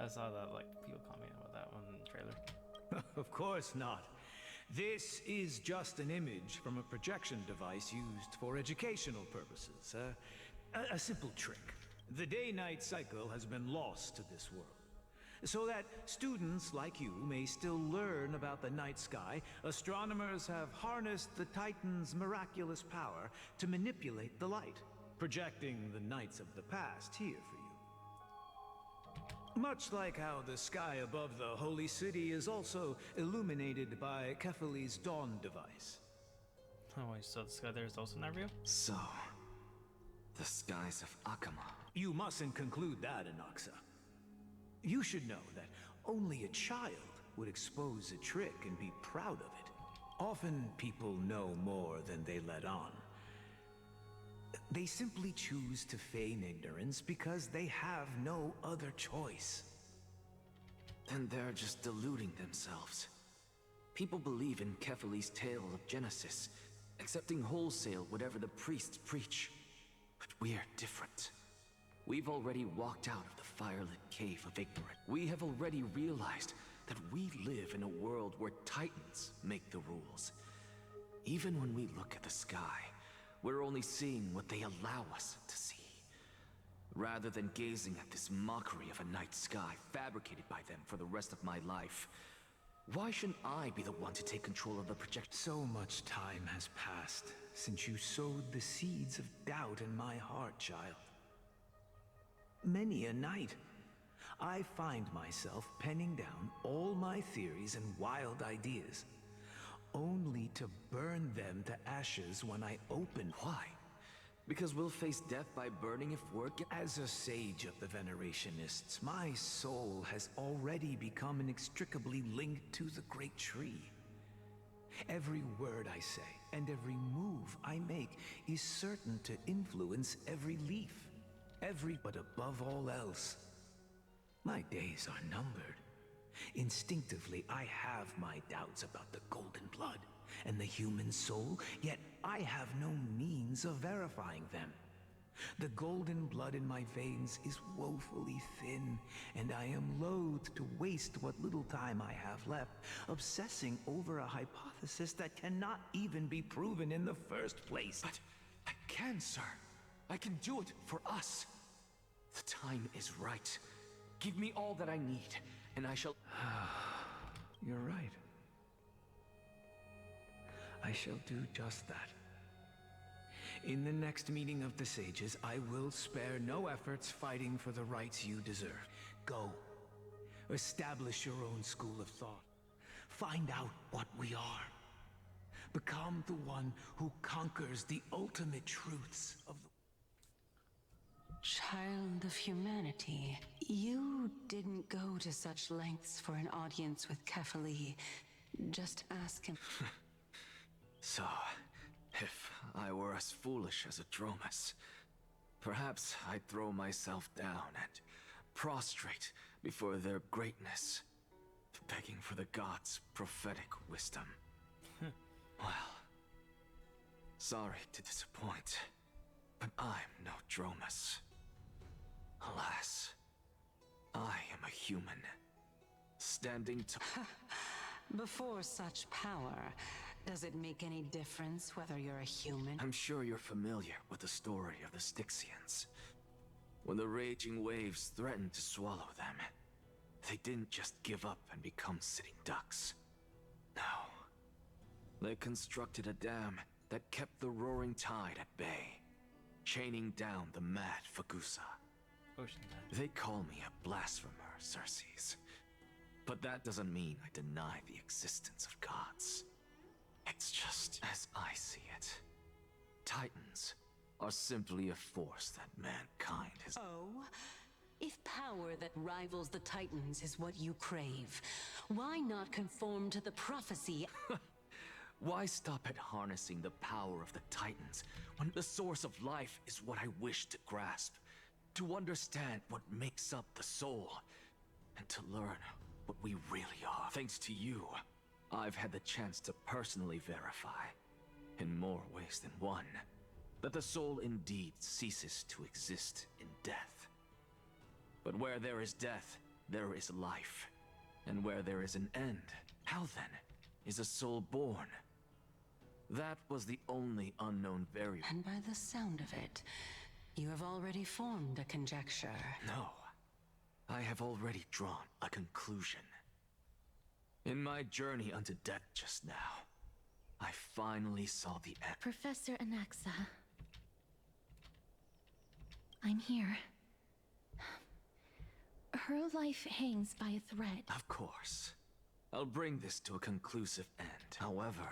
I saw that, like, people commenting about that one in the trailer. Of course not. This is just an image from a projection device used for educational purposes. A simple trick. The day-night cycle has been lost to this world. So that students like you may still learn about the night sky, astronomers have harnessed the Titan's miraculous power to manipulate the light, projecting the nights of the past here for you. Much like how the sky above the Holy City is also illuminated by Kefali's dawn device. Oh wait, so the sky there is also not real? So, the skies of Akama. You mustn't conclude that, Anaxa. You should know that only a child would expose a trick and be proud of it. Often people know more than they let on. They simply choose to feign ignorance because they have no other choice. Then they're just deluding themselves. People believe in Kefali's tale of Genesis, accepting wholesale whatever the priests preach. But we're different. We've already walked out of the firelit cave of ignorance. We have already realized that we live in a world where Titans make the rules. Even when we look at the sky, we're only seeing what they allow us to see. Rather than gazing at this mockery of a night sky fabricated by them for the rest of my life, why shouldn't I be the one to take control of the projection? So much time has passed since you sowed the seeds of doubt in my heart, child. Many a night, I find myself penning down all my theories and wild ideas, only to burn them to ashes when I open. Why? Because we'll face death by burning if word gets... As a sage of the Venerationists, my soul has already become inextricably linked to the great tree. Every word I say and every move I make is certain to influence every leaf. But above all else, my days are numbered. Instinctively, I have my doubts about the golden blood and the human soul, yet I have no means of verifying them. The golden blood in my veins is woefully thin, and I am loath to waste what little time I have left obsessing over a hypothesis that cannot even be proven in the first place. But I can, sir. I can do it for us. The time is right. Give me all that I need, and I shall... You're right. I shall do just that. In the next meeting of the sages, I will spare no efforts fighting for the rights you deserve. Go. Establish your own school of thought. Find out what we are. Become the one who conquers the ultimate truths of the... Child of humanity, you didn't go to such lengths for an audience with Kefali. Just ask him. So, if I were as foolish as a Dromus, perhaps I'd throw myself down and prostrate before their greatness, begging for the gods' prophetic wisdom. Well, sorry to disappoint, but I'm no Dromus. Alas, I am a human, standing tall. Before such power, does it make any difference whether you're a human? I'm sure you're familiar with the story of the Styxians. When the raging waves threatened to swallow them, they didn't just give up and become sitting ducks. No. They constructed a dam that kept the roaring tide at bay, chaining down the mad Fagusa. Ocean man. They call me a blasphemer, Cerces. But that doesn't mean I deny the existence of gods. It's just as I see it. Titans are simply a force that mankind has... Oh? If power that rivals the Titans is what you crave, why not conform to the prophecy? Why stop at harnessing the power of the Titans when the source of life is what I wish to grasp? To understand what makes up the soul, and to learn what we really are. Thanks to you, I've had the chance to personally verify, in more ways than one, that the soul indeed ceases to exist in death. But where there is death, there is life. And where there is an end, how then is a soul born? That was the only unknown variable. And by the sound of it, you have already formed a conjecture. No. I have already drawn a conclusion. In my journey unto death just now, I finally saw the end. Professor Anaxa. I'm here. Her life hangs by a thread. Of course. I'll bring this to a conclusive end. However,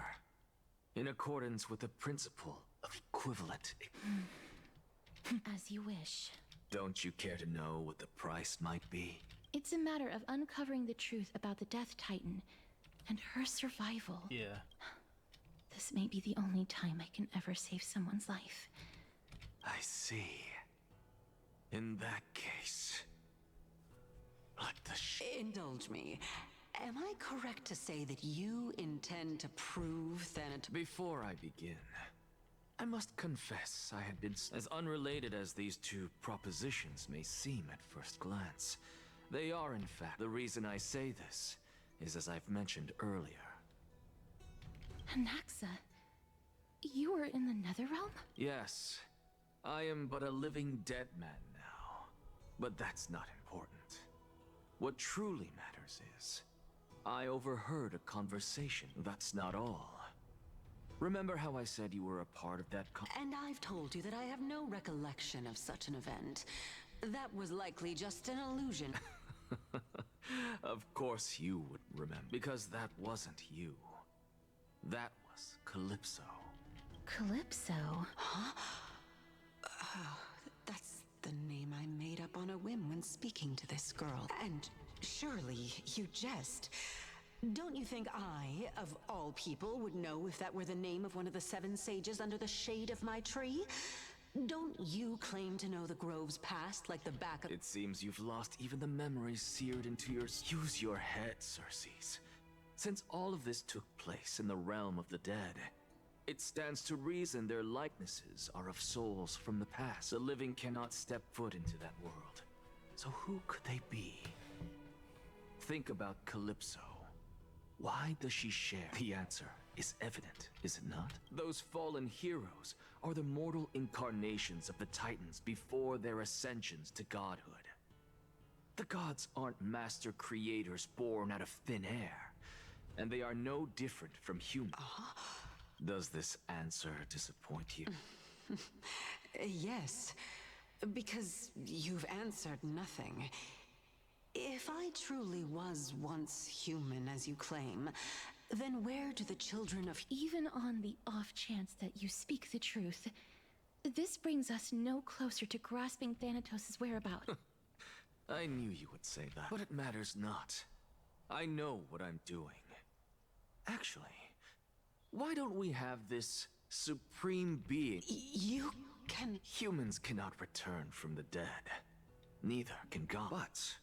in accordance with the principle of equivalent... As you wish. Don't you care to know what the price might be? It's a matter of uncovering the truth about the Death Titan and her survival. Yeah. This may be the only time I can ever save someone's life. I see. In that case... let the Indulge me. Am I correct to say that you intend to prove Thanatos? Before I begin, I must confess I had been as unrelated as these two propositions may seem at first glance. They are, in fact. The reason I say this is as I've mentioned earlier. Anaxa, you were in the Netherrealm? Yes, I am but a living dead man now. But that's not important. What truly matters is, I overheard a conversation. That's not all. Remember how I said you were a part of that And I've told you that I have no recollection of such an event. That was likely just an illusion. Of course you would remember, because that wasn't you. That was Calypso. Calypso? Huh? That's the name I made up on a whim when speaking to this girl. And surely you jest. Don't you think I, of all people, would know if that were the name of one of the 7 sages under the shade of my tree? Don't you claim to know the grove's past like the back of— It seems you've lost even the memories seared into your... Use your head, Cerces. Since all of this took place in the realm of the dead, it stands to reason their likenesses are of souls from the past. The living cannot step foot into that world. So who could they be? Think about Calypso. Why does she share? The answer is evident, is it not? Those fallen heroes are the mortal incarnations of the Titans before their ascensions to godhood. The gods aren't master creators born out of thin air, and they are no different from humans. Does this answer disappoint you? Yes, because you've answered nothing. If I truly was once human, as you claim, Then where do the children of... Even on the off chance that you speak the truth, this brings us no closer to grasping Thanatos' whereabouts. I knew you would say that. But it matters not. I know what I'm doing. Actually, why don't we have this supreme being? You can... Humans cannot return from the dead. Neither can God. But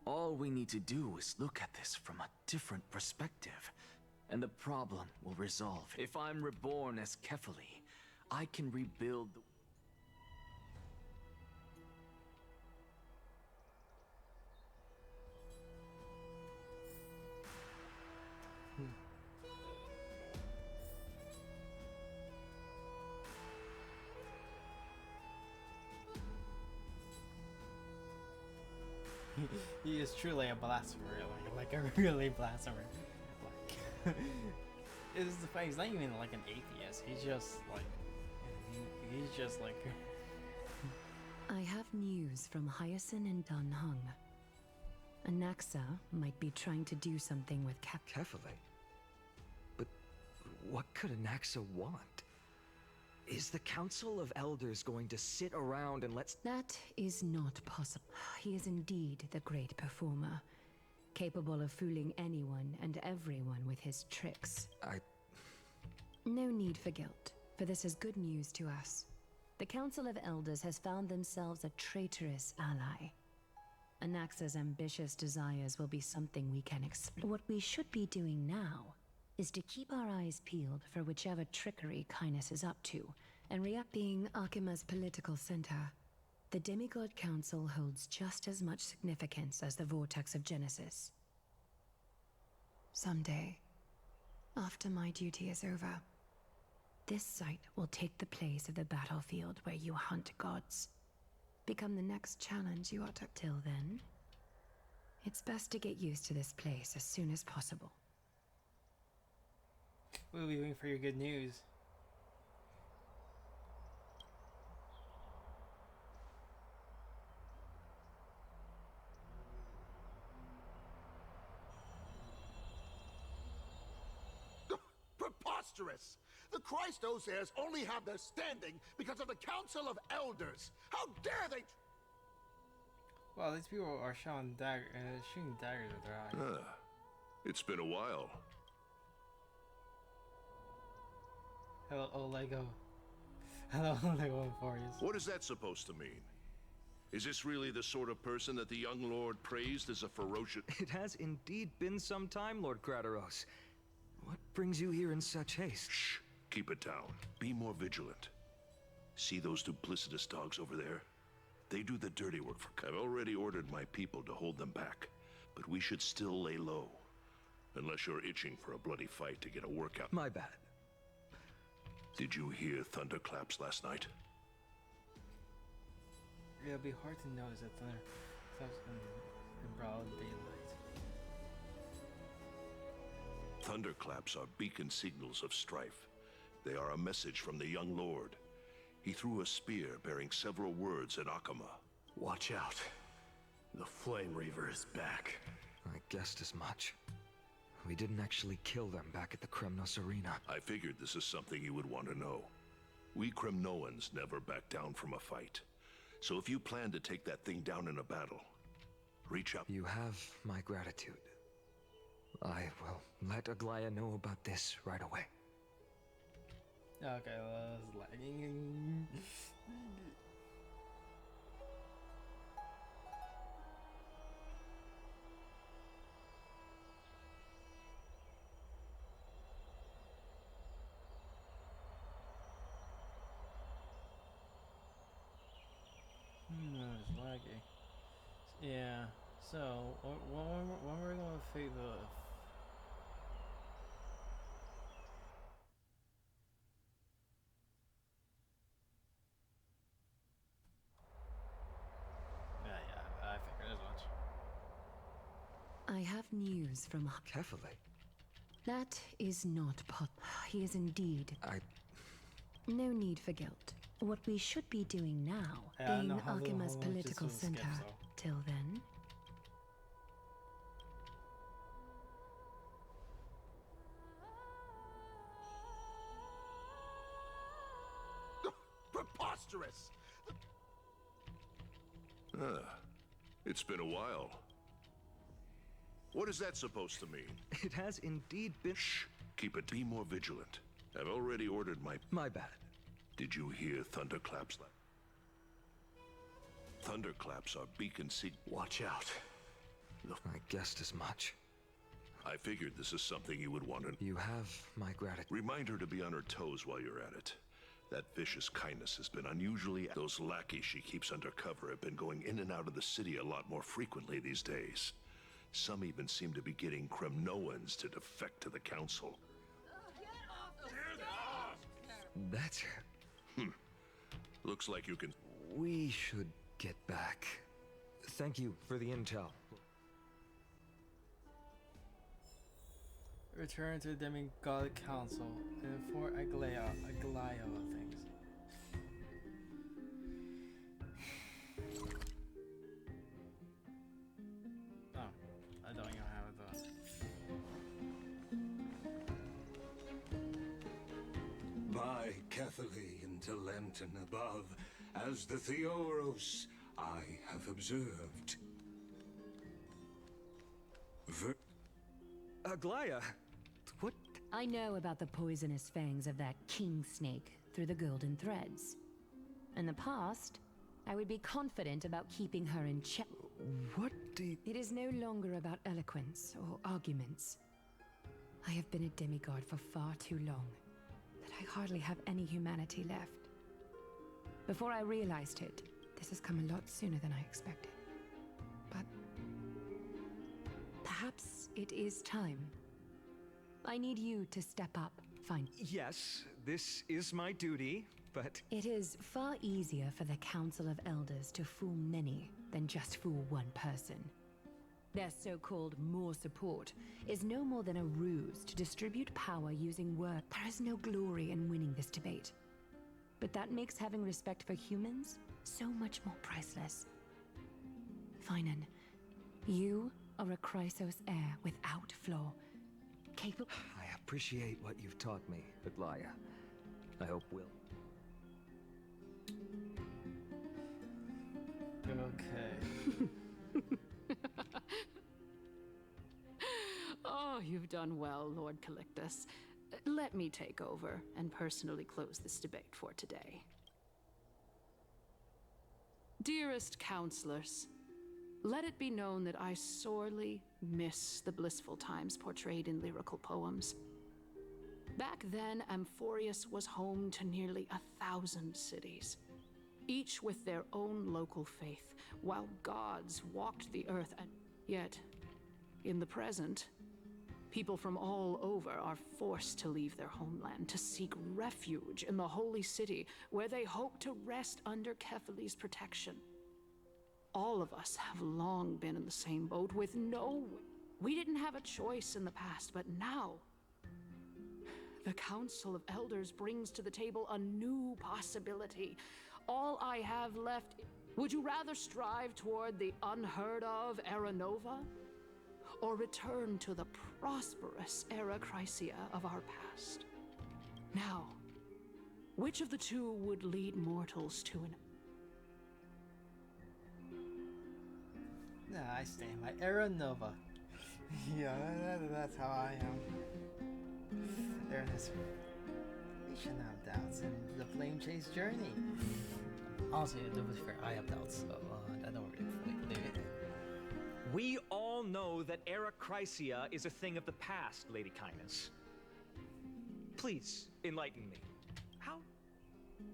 all we need to do is look at this from a different perspective, and the problem will resolve. If I'm reborn as Kefali, I can rebuild the... He is truly a blasphemer, like a really blasphemer. Like, it's the fact he's not even like an atheist. He's just like, he's just like. I have news from Hyacinth and Dunhung. Anaxa might be trying to do something with Kefali? But what could Anaxa want? Is the Council of Elders going to sit around and let... That is not possible. He is indeed the great performer, capable of fooling anyone and everyone with his tricks. No need for guilt, for this is good news to us. The Council of Elders has found themselves a traitorous ally. Anaxa's ambitious desires will be something we can explore. What we should be doing now is to keep our eyes peeled for whichever trickery Kainis is up to, and react. Being Akima's political center, the Demigod Council holds just as much significance as the Vortex of Genesis. Someday, after my duty is over, this site will take the place of the battlefield where you hunt gods. Become the next challenge you ought to. Till then, it's best to get used to this place as soon as possible. We'll be waiting for your good news. Preposterous! The Christos heirs only have their standing because of the Council of Elders. How dare they... Wow, these people are shooting daggers at their eyes. It's been a while. Hello, Lego. Hello, Lego Emporius. What is that supposed to mean? Is this really the sort of person that the young lord praised as a ferocious... It has indeed been some time, Lord Krateros. What brings you here in such haste? Shh! Keep it down. Be more vigilant. See those duplicitous dogs over there? They do the dirty work for... I've already ordered my people to hold them back, but we should still lay low. Unless you're itching for a bloody fight to get a workout. My bad. Did you hear thunderclaps last night? It'll be hard to notice that thunder in broad daylight. Thunderclaps are beacon signals of strife. They are a message from the young lord. He threw a spear bearing several words at Akama. Watch out. The Flame Reaver is back. I guessed as much. We didn't actually kill them back at the Kremnos Arena. I figured this is something you would want to know. We Kremnoans never back down from a fight. So if you plan to take that thing down in a battle, reach out. You have my gratitude. I will let Aglaya know about this right away. Okay, well, that's lagging. It's laggy. Yeah, so, when we're gonna fade the... Yeah, I figured as much. I have news from Kefali? That is not He is indeed... No need for guilt. What we should be doing now, being Akima's political center, till then... sorceress! It's been a while. What is that supposed to mean? It has indeed been. Shh! Keep it. Be more vigilant. I've already ordered my. My bad. Did you hear thunderclaps? Thunderclaps are beacon sig. Watch out. I guessed as much. I figured this is something you would want to. You have my gratitude. Remind her to be on her toes while you're at it. That vicious kindness has been unusually. Those lackeys she keeps undercover have been going in and out of the city a lot more frequently these days. Some even seem to be getting Kremnoans to defect to the council. That's. Looks like you can. We should get back. Thank you for the intel. Return to the Demigod Council and for Aglaya of things. Oh, I don't even have it though. By Catholi into Lenten above, as the Theoros I have observed. Aglaya, what? I know about the poisonous fangs of that king snake through the golden threads. In the past, I would be confident about keeping her in check. What do you... It is no longer about eloquence or arguments. I have been a demigod for far too long that I hardly have any humanity left. Before I realized it, this has come a lot sooner than I expected. But perhaps it is time. I need you to step up, fine. Yes, this is my duty, but... It is far easier for the Council of Elders to fool many than just fool one person. Their so-called more support is no more than a ruse to distribute power using words. There is no glory in winning this debate. But that makes having respect for humans so much more priceless. Finan, you are a Chrysos heir without flaw. Capable. I appreciate what you've taught me, Aglaya. I hope we'll. Okay. Oh, you've done well, Lord Calictus. Let me take over and personally close this debate for today. Dearest counselors, let it be known that I sorely miss the blissful times portrayed in lyrical poems. Back then, Amphorius was home to nearly 1,000 cities, each with their own local faith, while gods walked the earth. And yet, in the present, people from all over are forced to leave their homeland to seek refuge in the holy city, where they hope to rest under Kefali's protection. All of us have long been in the same boat with no... We didn't have a choice in the past, but now... The Council of Elders brings to the table a new possibility. All I have left... Would you rather strive toward the unheard of Era Nova? Or return to the prosperous Era Chrysia of our past? Now, which of the two would lead mortals to an... Nah, I stay in my Era Nova. Yeah, that's how I am. There it is. You shouldn't have doubts in the Flame Chase journey. Honestly, to be fair, I have doubts, so I don't really fully believe it. We all know that Era Chrysia is a thing of the past, Lady Kindness. Please, enlighten me. How?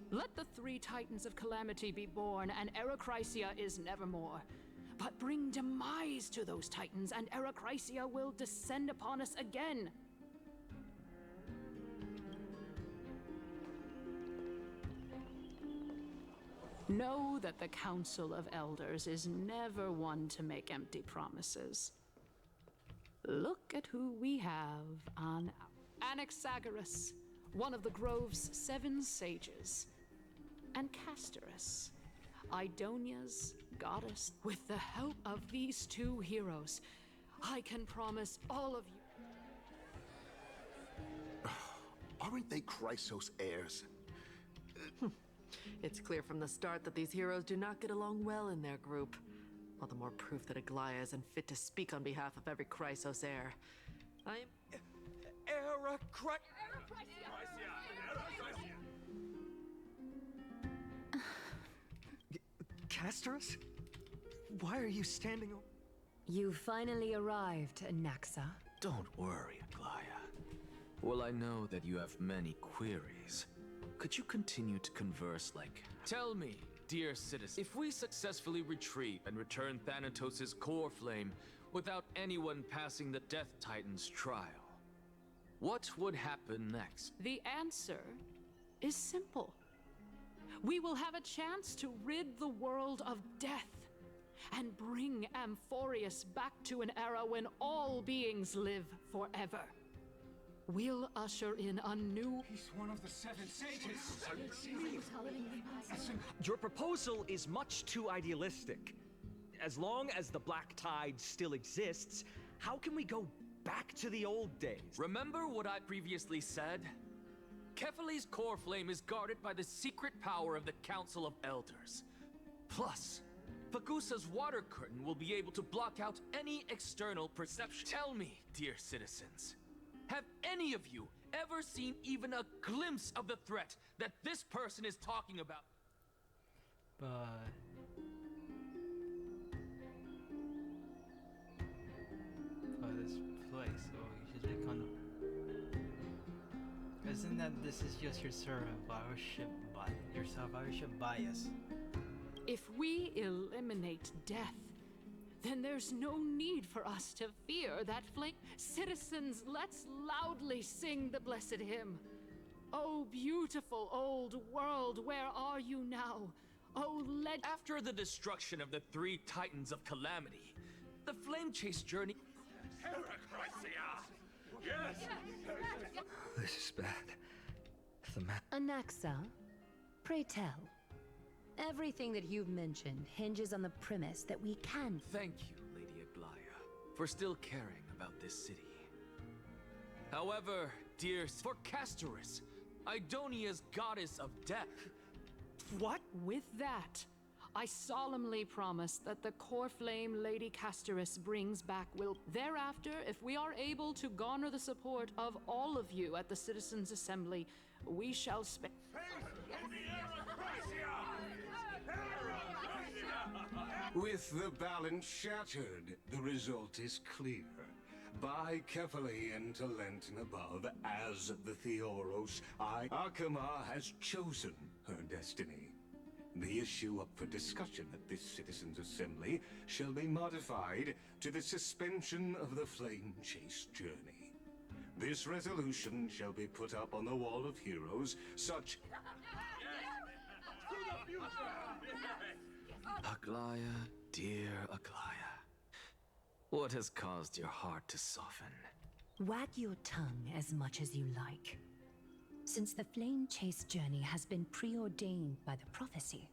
Let the 3 Titans of Calamity be born, and Era Chrysia is nevermore. But bring demise to those Titans, and Era Chrysia will descend upon us again. Know that the Council of Elders is never one to make empty promises. Look at who we have on Anaxagoras, one of the Grove's 7 sages, and Castorus, Idonia's goddess. With the help of these 2 heroes, I can promise all of you... Aren't they Chrysos heirs? It's clear from the start that these heroes do not get along well in their group. All the more proof that Aglaya isn't fit to speak on behalf of every Chrysos heir. I'm... Castorus? Why are you standing? You finally arrived, Anaxa. Don't worry, Aglaya. Well, I know that you have many queries. Could you continue to converse like... Tell me, dear citizen, if we successfully retreat and return Thanatos' core flame without anyone passing the Death Titan's trial, what would happen next? The answer is simple. We will have a chance to rid the world of death and bring Amphorius back to an era when all beings live forever. We'll usher in a new... He's one of the seven sages. Your proposal is much too idealistic. As long as the Black Tide still exists, how can we go back to the old days? Remember what I previously said? Kefali's core flame is guarded by the secret power of the Council of Elders. Plus, Fagusa's water curtain will be able to block out any external perception. Tell me, dear citizens, have any of you ever seen even a glimpse of the threat that this person is talking about? But this place, so you should become. Isn't that this is just your survivorship bias? If we eliminate death, then there's no need for us to fear that flame. Citizens, let's loudly sing the blessed hymn. Oh, beautiful old world, where are you now? Oh, After the destruction of the three Titans of Calamity, the Flame Chase journey... This is bad. Anaxa, pray tell. Everything that you've mentioned hinges on the premise that we can... Thank you, Lady Aglaya, for still caring about this city. However, dear... For Castorus, Idonia's goddess of death. What? With that, I solemnly promise that the core flame Lady Castorus brings back will... Thereafter, if we are able to garner the support of all of you at the Citizens' Assembly, we shall spend... With the balance shattered, the result is clear. By Kefali and Talentin above, as the Theoros, Akama has chosen her destiny. The issue up for discussion at this Citizens' Assembly shall be modified to the suspension of the Flame Chase journey. This resolution shall be put up on the Wall of Heroes, such... Aglaya, dear Aglaya, what has caused your heart to soften? Wag your tongue as much as you like. Since the Flame Chase journey has been preordained by the prophecy,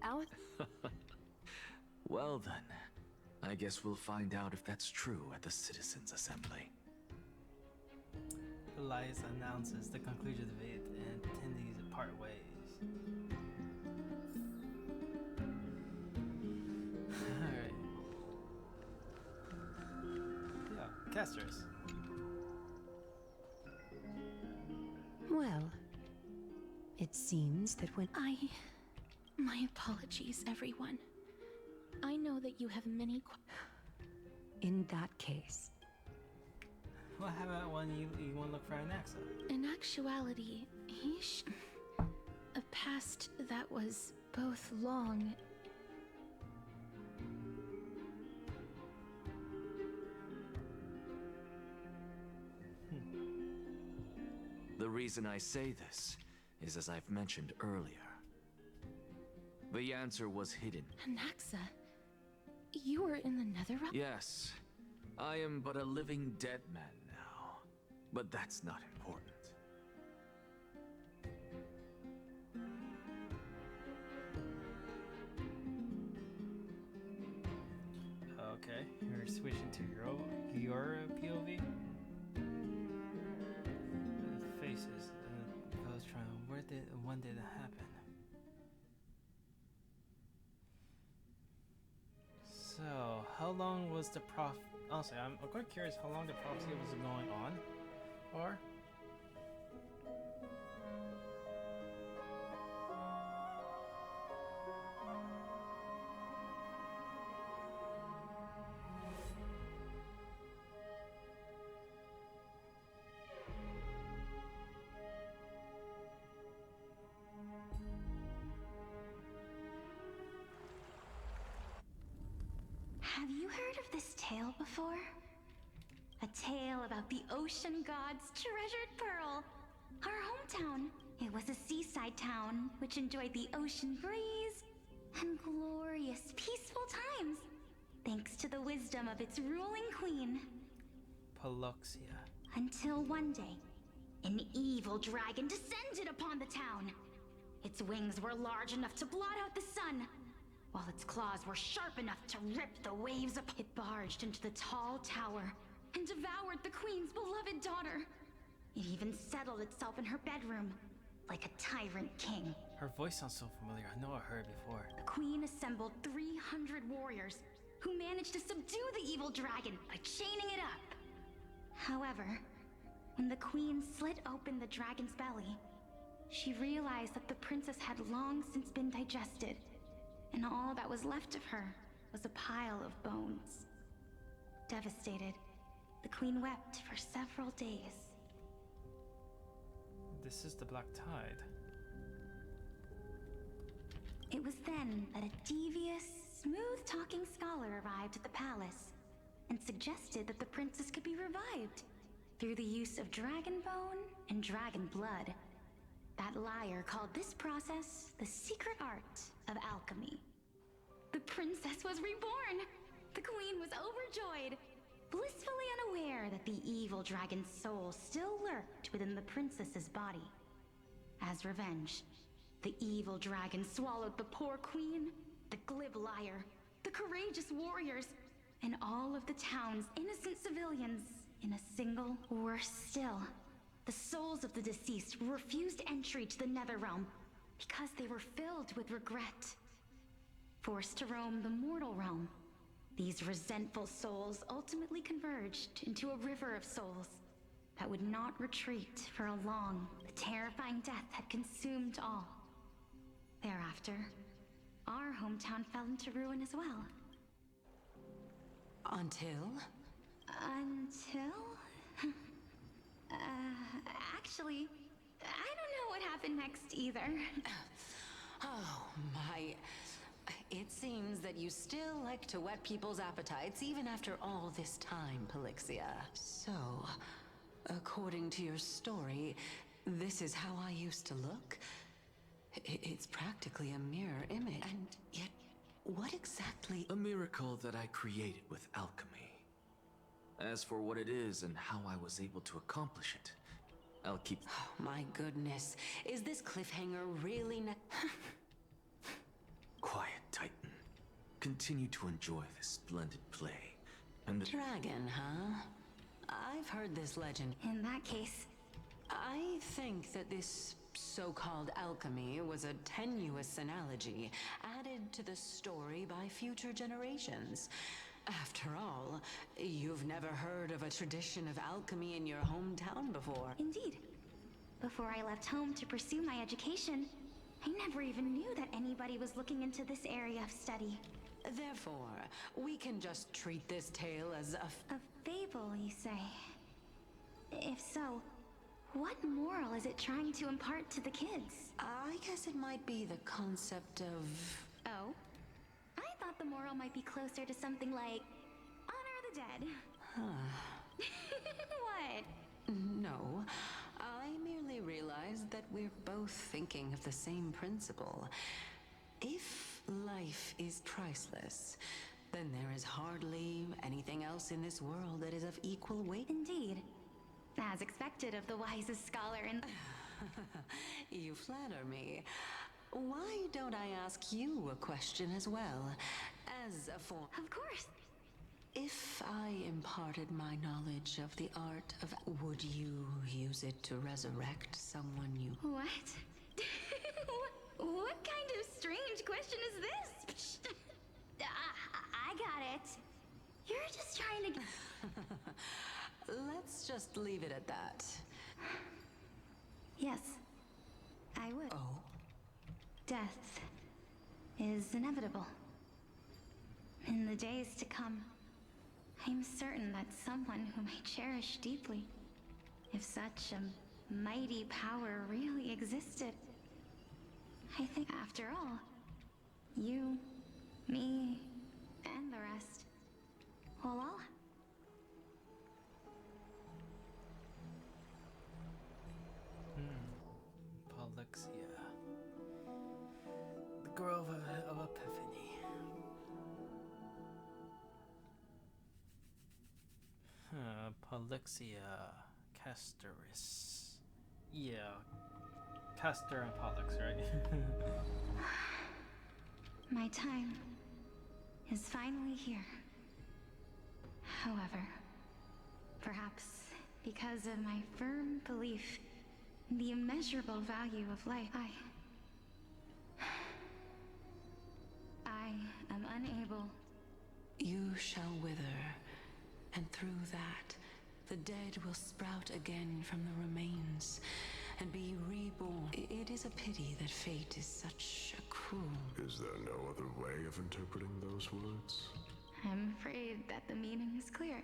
our... Well then, I guess we'll find out if that's true at the Citizens' Assembly. Elias announces the conclusion of the debate and attendees part ways. Alright. Yeah, casters. Well, it seems that when My apologies, everyone. I know that you have many in that case... What happened when you want to look for Anaxa? In actuality, a past that was both long... The reason I say this is as I've mentioned earlier. The answer was hidden. Anaxa, you were in the Netherrealm? Yes, I am but a living dead man now, but that's not important. Okay, you're switching to your POV. The faces, ghost trial. When did that happen? how long was the honestly, I'm quite curious how long the prophecy was going on, or. Have you heard of this tale before? A tale about the ocean god's treasured pearl. Our hometown. It was a seaside town which enjoyed the ocean breeze and glorious, peaceful times, thanks to the wisdom of its ruling queen. Paluxia. Until one day, an evil dragon descended upon the town. Its wings were large enough to blot out the sun, while its claws were sharp enough to rip the waves up. It barged into the tall tower and devoured the queen's beloved daughter. It even settled itself in her bedroom, like a tyrant king. Her voice sounds so familiar. I know I heard it before. The queen assembled 300 warriors who managed to subdue the evil dragon by chaining it up. However, when the queen slit open the dragon's belly, she realized that the princess had long since been digested, and all that was left of her was a pile of bones. Devastated, the queen wept for several days. This is the Black Tide. It was then that a devious, smooth-talking scholar arrived at the palace and suggested that the princess could be revived through the use of dragon bone and dragon blood. That liar called this process the secret art of alchemy. The princess was reborn! The queen was overjoyed, blissfully unaware that the evil dragon's soul still lurked within the princess's body. As revenge, the evil dragon swallowed the poor queen, the glib liar, the courageous warriors, and all of the town's innocent civilians in a single. Worse still, the souls of the deceased refused entry to the Netherrealm because they were filled with regret. Forced to roam the mortal realm, these resentful souls ultimately converged into a river of souls that would not retreat for a long, terrifying death had consumed all. Thereafter, our hometown fell into ruin as well. Until? Actually, I don't know what happened next either. Oh, my. It seems that you still like to whet people's appetites even after all this time, Paluxia. So, according to your story, this is how I used to look? It's practically a mirror image. And yet, what exactly? A miracle that I created with alchemy. As for what it is and how I was able to accomplish it, I'll keep... Oh, my goodness. Is this cliffhanger really Quiet, Titan. Continue to enjoy this splendid play. And the... Dragon, huh? I've heard this legend. In that case... I think that this so-called alchemy was a tenuous analogy added to the story by future generations. After all, you've never heard of a tradition of alchemy in your hometown before. Indeed. Before I left home to pursue my education, I never even knew that anybody was looking into this area of study. Therefore, we can just treat this tale as a fable, you say? If so, what moral is it trying to impart to the kids? I guess it might be the concept of... Oh? I thought the moral might be closer to something like honor the dead. What? No, I merely realized that we're both thinking of the same principle. If life is priceless, then there is hardly anything else in this world that is of equal weight. Indeed. As expected of the wisest scholar in... You flatter me. Why don't I ask you a question as well? As a form... Of course. If I imparted my knowledge of the art of... Would you use it to resurrect someone you... What? What kind of strange question is this? I got it. You're just trying to. Let's just leave it at that. Yes, I would. Oh? Death is inevitable. In the days to come, I'm certain that someone whom I cherish deeply, if such a mighty power really existed, I think after all, you, me, and the rest, well, all. Polixia. The Grove of Epiphany. Polixia Castoris. Yeah. Castor and Pollux, right? My time is finally here. However, perhaps because of my firm belief in the immeasurable value of life, I am unable. You shall wither, and through that, the dead will sprout again from the remains and be reborn. It is a pity that fate is such a cruel. Is there no other way of interpreting those words? I'm afraid that the meaning is clear.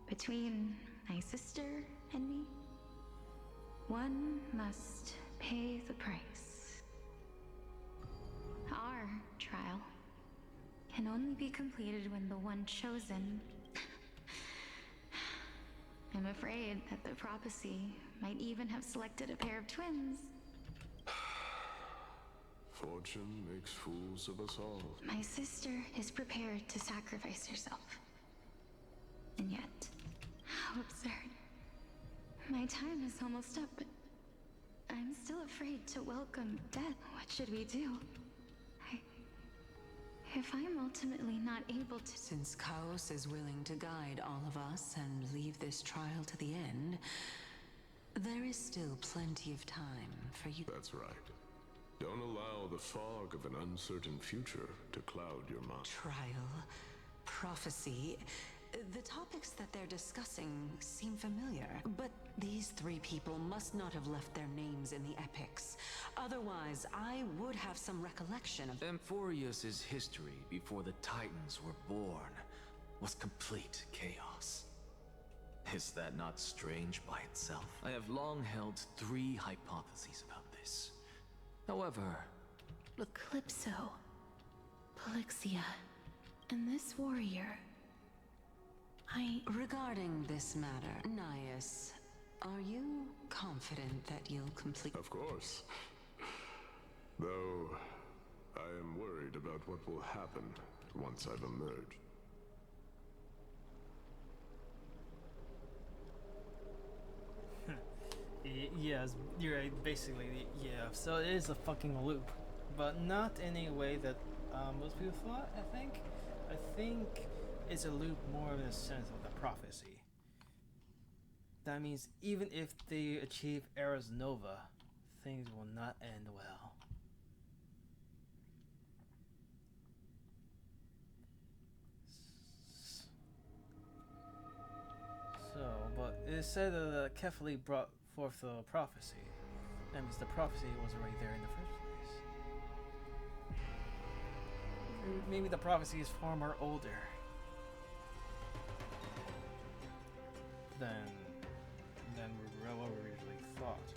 Between my sister and me, one must pay the price. Our trial can only be completed when the one chosen... I'm afraid that the prophecy might even have selected a pair of twins. Fortune makes fools of us all. My sister is prepared to sacrifice herself. And yet, how absurd. My time is almost up, but I'm still afraid to welcome death. What should we do? If I'm ultimately not able to... Since Chaos is willing to guide all of us and leave this trial to the end, there is still plenty of time for you. That's right. Don't allow the fog of an uncertain future to cloud your mind. Trial, prophecy, the topics that they're discussing seem familiar. But these three people must not have left their names in the epics. Otherwise, I would have some recollection of... Amphorius's history before the Titans were born was complete chaos. Is that not strange by itself? I have long held three hypotheses about this. However... Eclipso, Polixia, and this warrior... Regarding this matter, Nias, are you confident that you'll complete... Of course. Though, I am worried about what will happen once I've emerged. Yes, you're right, basically, yeah. So it is a fucking loop. But not in a way that most people thought, I think. I think it's a loop more in the sense of the prophecy. That means even if they achieve Eras Nova, things will not end well. So, but it is said that Kefali brought forth the prophecy. That means the prophecy was already there in the first place. Maybe the prophecy is far more older than what we originally thought.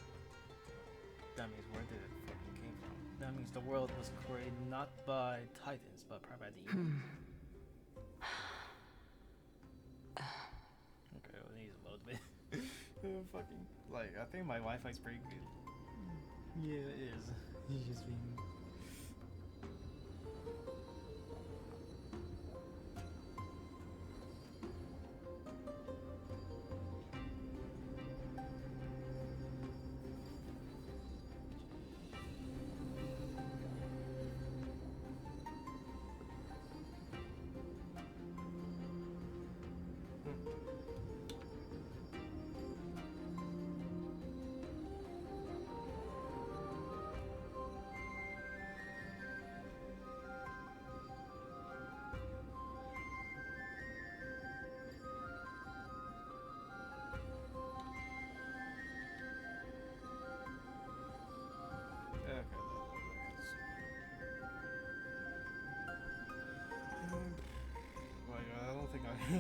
That means where did it fucking came from? That means the world was created not by Titans, but probably by the humans. Okay, well, it needs a load bit. Fucking, like, I think my Wi-Fi's pretty good. Yeah, it is. It's just being...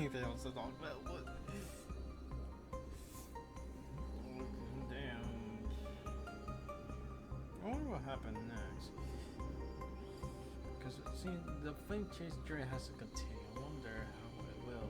anything else to talk about. What? Damn. I wonder what happened next. Because, see, the flame chase journey has to continue. I wonder how it will.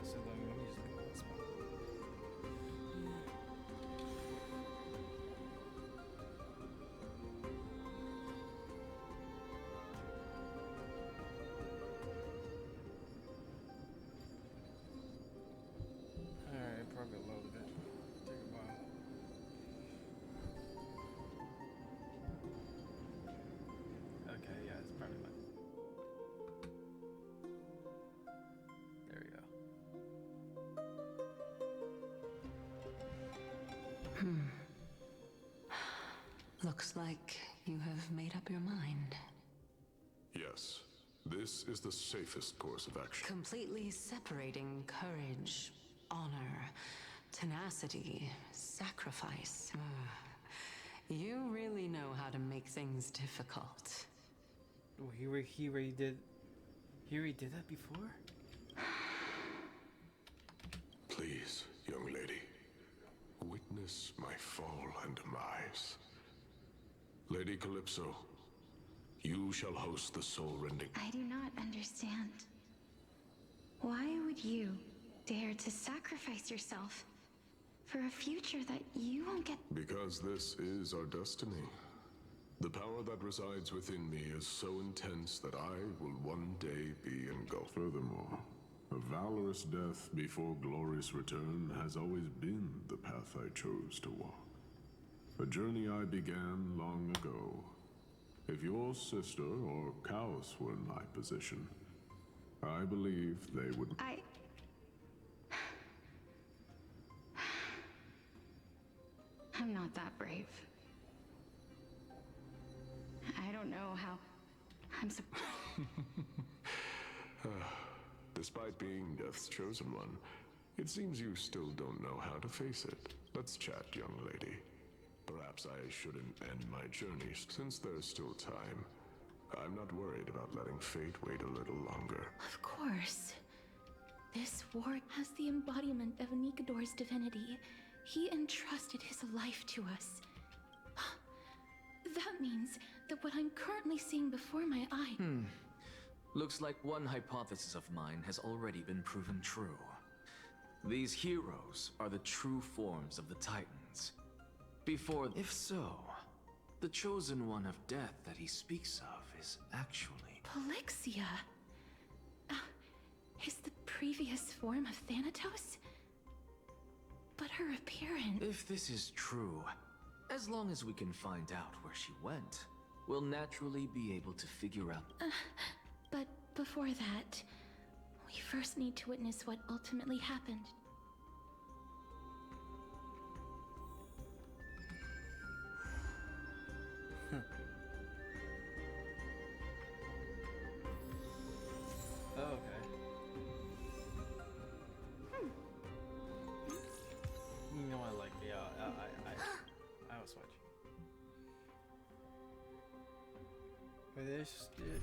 So let me just look at this one. Alright, probably a little bit. Take a while. Okay, yeah, it's probably like. There we go. Looks like you have made up your mind. Yes, this is the safest course of action. Completely separating courage, honor, tenacity, sacrifice. You really know how to make things difficult. Oh, he already did that before? Please, young lady, witness my fall and demise. Lady Calypso, you shall host the soul-rending. I do not understand. Why would you dare to sacrifice yourself for a future that you won't get? Because this is our destiny. The power that resides within me is so intense that I will one day be engulfed. Furthermore, a valorous death before glorious return has always been the path I chose to walk. A journey I began long ago. If your sister or Chaos were in my position, I believe they would... I'm not that brave. I don't know how... Despite being Death's chosen one, it seems you still don't know how to face it. Let's chat, young lady. Perhaps I shouldn't end my journey since there's still time. I'm not worried about letting fate wait a little longer. Of course. This ward has the embodiment of Nikador's divinity. He entrusted his life to us. That means that what I'm currently seeing before my eye... Looks like one hypothesis of mine has already been proven true. These heroes are the true forms of the Titans. If so, the chosen one of death that he speaks of is actually... Polixia? Is the previous form of Thanatos? But her appearance... If this is true, as long as we can find out where she went, we'll naturally be able to figure out... But before that, we first need to witness what ultimately happened. Okay. You know I like the I will switch. But this did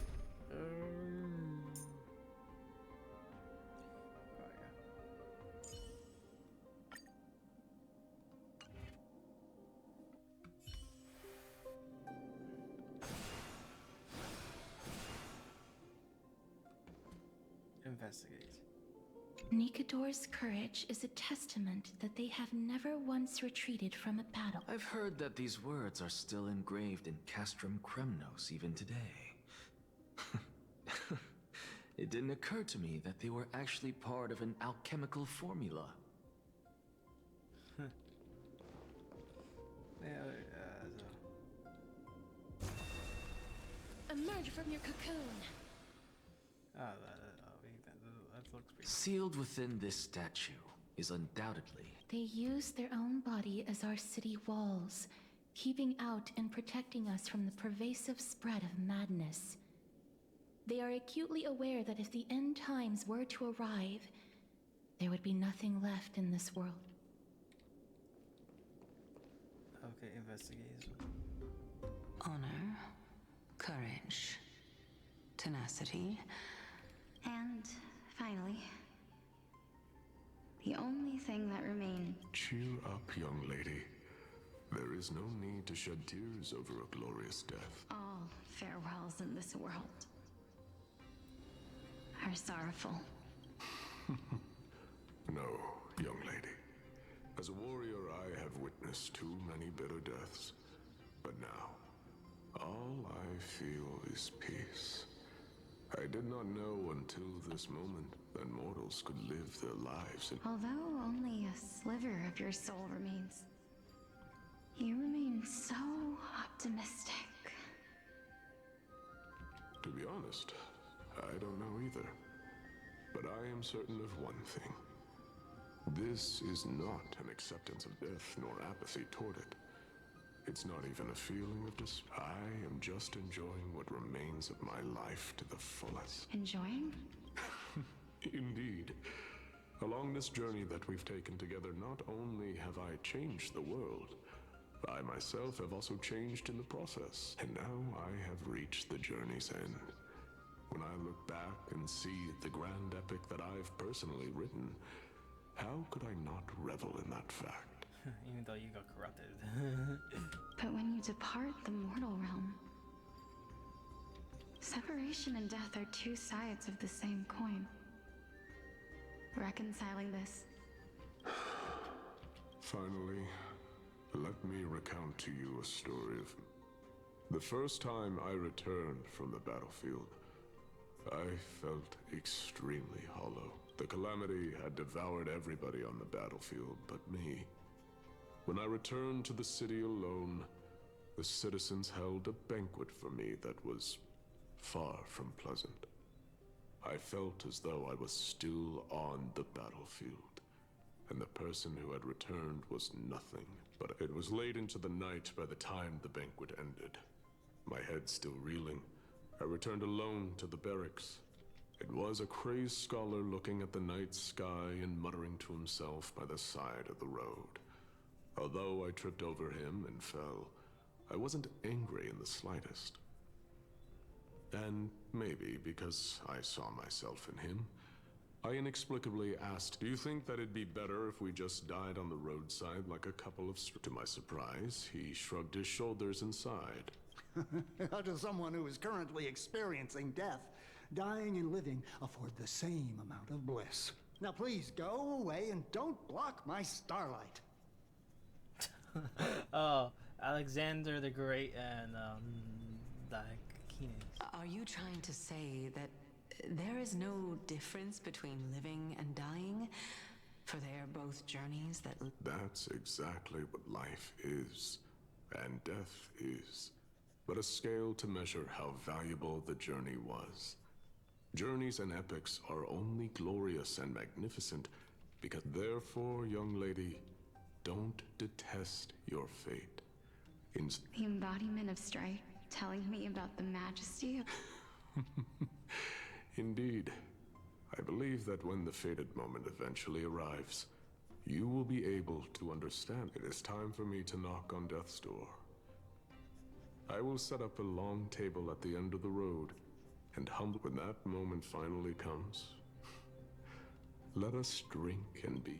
investigate. Nikador's courage is a testament that they have never once retreated from a battle. I've heard that these words are still engraved in Castrum Kremnos even today. It didn't occur to me that they were actually part of an alchemical formula. Emerge from your cocoon. That's looks pretty. Sealed within this statue is undoubtedly... They use their own body as our city walls, keeping out and protecting us from the pervasive spread of madness. They are acutely aware that if the end times were to arrive, there would be nothing left in this world. Okay, investigate. Honor, courage, tenacity, and finally, the only thing that remains. Cheer up, young lady. There is no need to shed tears over a glorious death. All farewells in this world are sorrowful. No, young lady. As a warrior, I have witnessed too many bitter deaths. But now, all I feel is peace. I did not know until this moment that mortals could live their lives in... Although only a sliver of your soul remains, you remain so optimistic. To be honest, I don't know either. But I am certain of one thing. This is not an acceptance of death nor apathy toward it. It's not even a feeling of I am just enjoying what remains of my life to the fullest. Enjoying? Indeed. Along this journey that we've taken together, not only have I changed the world, I myself have also changed in the process. And now I have reached the journey's end. When I look back and see the grand epic that I've personally written, how could I not revel in that fact? Even though you got corrupted. But when you depart the mortal realm, separation and death are two sides of the same coin. Reconciling this. Finally, let me recount to you a story of... The first time I returned from the battlefield, I felt extremely hollow. The calamity had devoured everybody on the battlefield but me. When I returned to the city alone, the citizens held a banquet for me that was far from pleasant. I felt as though I was still on the battlefield, and the person who had returned was nothing. But it was late into the night by the time the banquet ended. My head still reeling, I returned alone to the barracks. It was a crazed scholar looking at the night sky and muttering to himself by the side of the road. Although I tripped over him and fell, I wasn't angry in the slightest. And maybe because I saw myself in him, I inexplicably asked, "Do you think that it'd be better if we just died on the roadside like a couple of..." To my surprise, he shrugged his shoulders and sighed. To someone who is currently experiencing death, dying and living afford the same amount of bliss. Now please go away and don't block my starlight. Oh, Alexander the Great and Diogenes. Are you trying to say that there is no difference between living and dying? For they are both journeys that... That's exactly what life is, and death is. But a scale to measure how valuable the journey was. Journeys and epics are only glorious and magnificent because... Therefore, young lady, don't detest your fate. The embodiment of strife, telling me about the majesty of... Indeed. I believe that when the fated moment eventually arrives, you will be able to understand. It is time for me to knock on death's door. I will set up a long table at the end of the road, and when that moment finally comes, let us drink and be.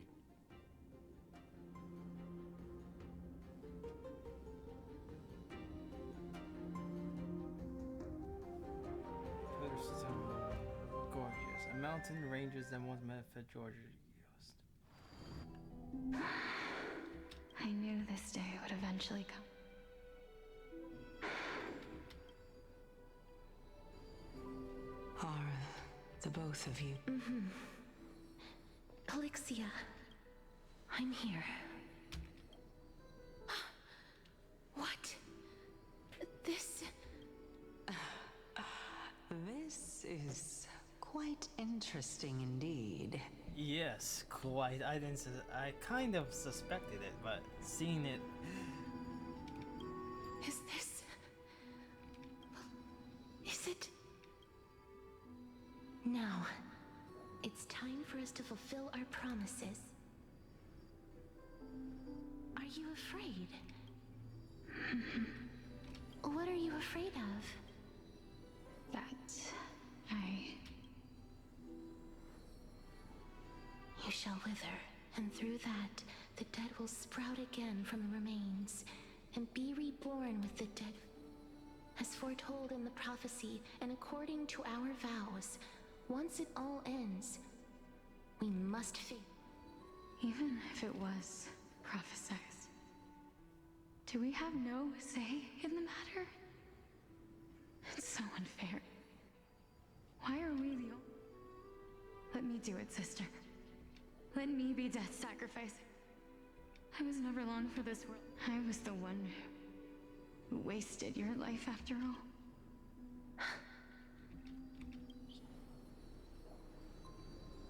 There's some gorgeous. A mountain ranges that once met for Georgia. I knew this day would eventually come. Are the both of you? Mm-hmm. Calixia, I'm here. What? This is quite interesting. Interesting indeed. Yes, quite. I didn't. I kind of suspected it, but seeing it. Is this... Is it... Now, it's time for us to fulfill our promises. Are you afraid? What are you afraid of? That You shall wither, and through that, the dead will sprout again from the remains, and be reborn with the dead. As foretold in the prophecy, and according to our vows, once it all ends, we must feel. even if it was prophesized, do we have no say in the matter? It's so unfair. Why are we the only... Let me do it, sister. Let me be death's sacrifice. I was never long for this world. I was the one who wasted your life after all.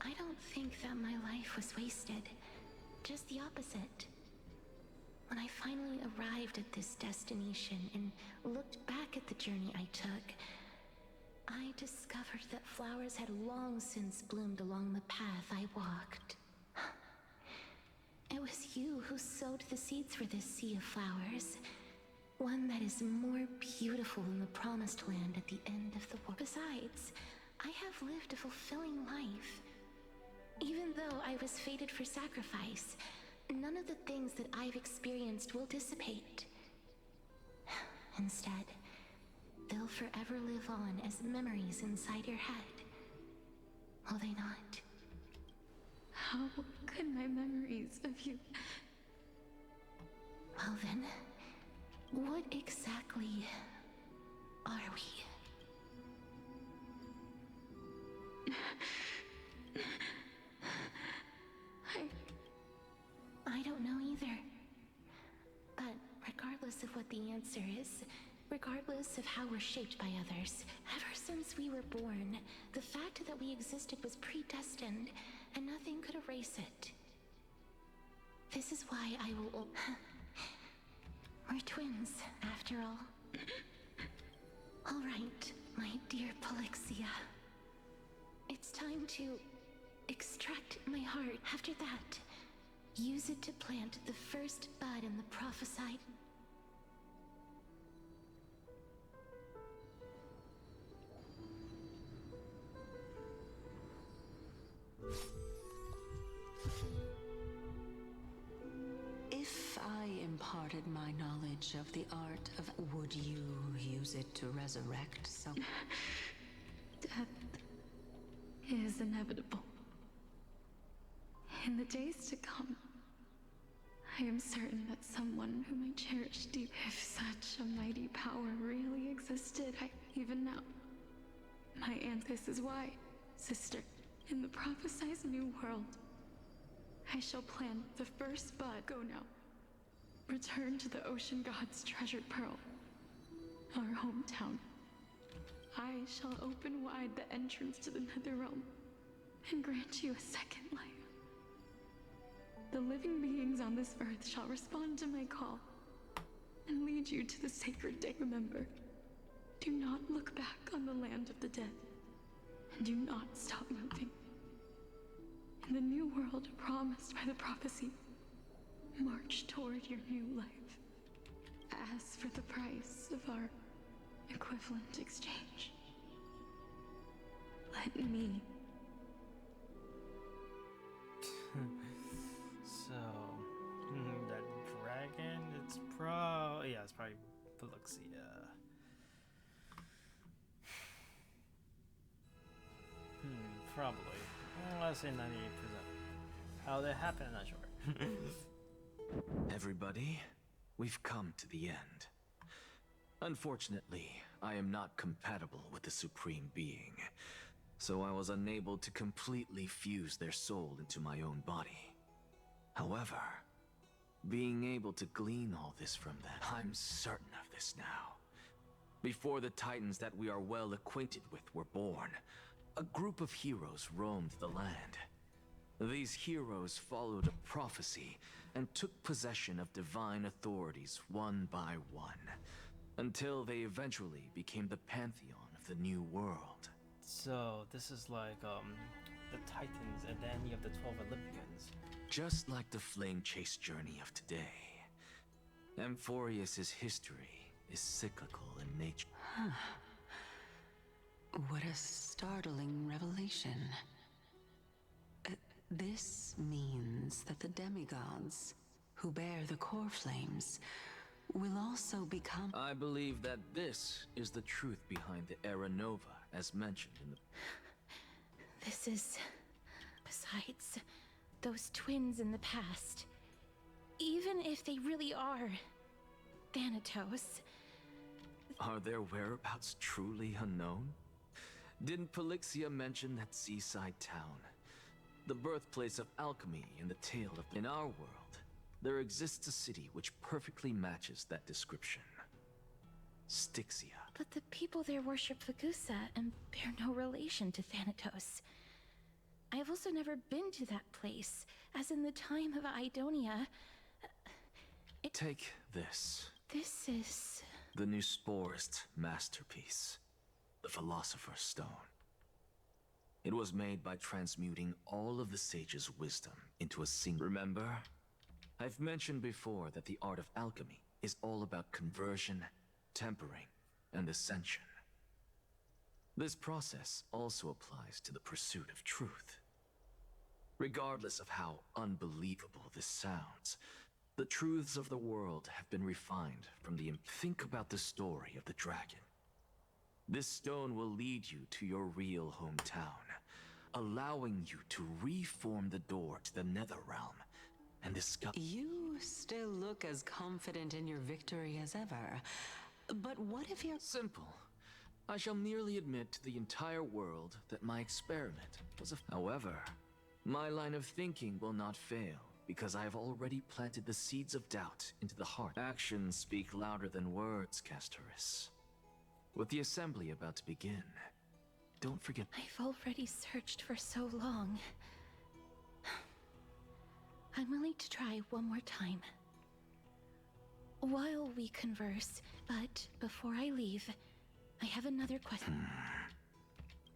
I don't think that my life was wasted. Just the opposite. When I finally arrived at this destination and looked back at the journey I took, I discovered that flowers had long since bloomed along the path I walked. It was you who sowed the seeds for this sea of flowers. One that is more beautiful than the promised land at the end of the world. Besides, I have lived a fulfilling life. Even though I was fated for sacrifice, none of the things that I've experienced will dissipate. Instead, they'll forever live on as memories inside your head. Will they not? How could my memories of you... Well then, what exactly are we? I don't know either. But regardless of what the answer is, regardless of how we're shaped by others, ever since we were born, the fact that we existed was predestined, and nothing could erase it. This is why I will... We're twins, after all. All right, my dear Polixia. It's time to extract my heart. After that, use it to plant the first bud in the prophesied... If I imparted my knowledge of the art of... Would you use it to resurrect some... Death is inevitable. In the days to come, I am certain that someone whom I cherish deep... If such a mighty power really existed, even now... My aunt, this is why, sister, in the prophesized new world, I shall plant the first bud. Go now. Return to the ocean god's treasured pearl, our hometown. I shall open wide the entrance to the Netherrealm and grant you a second life. The living beings on this earth shall respond to my call and lead you to the sacred day. Remember, do not look back on the land of the dead, and do not stop moving. In the new world promised by the prophecy, march toward your new life. Ask for the price of our equivalent exchange. Let me. So, that dragon, it's it's probably Polixia. Probably. Let's say 98%. How that happened, I'm not sure. Everybody, we've come to the end. Unfortunately, I am not compatible with the Supreme Being, so I was unable to completely fuse their soul into my own body. However, being able to glean all this from them, I'm certain of this now. Before the Titans that we are well acquainted with were born, A group of heroes roamed the land. These heroes followed a prophecy and took possession of divine authorities one by one, until they eventually became the pantheon of the New World. So this is like the Titans, and then you have the 12 Olympians. Just like the flame chase journey of today, Amphorius's history is cyclical in nature. Huh. What a startling revelation. This means that the demigods, who bear the core flames, will also become... I believe that this is the truth behind the Era Nova, as mentioned in the... This is... Besides, those twins in the past, even if they really are Thanatos... Are their whereabouts truly unknown? Didn't Polixia mention that seaside town? The birthplace of alchemy in the tale of... In our world, there exists a city which perfectly matches that description. Styxia. But the people there worship Fagusa and bear no relation to Thanatos. I have also never been to that place, as in the time of Idonia. Take this. This is... The new Sporist masterpiece. The Philosopher's Stone. It was made by transmuting all of the sage's wisdom into a single... Remember? I've mentioned before that the art of alchemy is all about conversion, tempering, and ascension. This process also applies to the pursuit of truth. Regardless of how unbelievable this sounds, the truths of the world have been refined from the... Think about the story of the dragon. This stone will lead you to your real hometown, allowing you to reform the door to the Netherrealm and discover... You still look as confident in your victory as ever. But what if you're... Simple. I shall merely admit to the entire world that my experiment was a... However, my line of thinking will not fail, because I have already planted the seeds of doubt into the heart. Actions speak louder than words, Cerces. With the assembly about to begin, don't forget... I've already searched for so long. I'm willing to try one more time. While we converse, but before I leave, I have another question.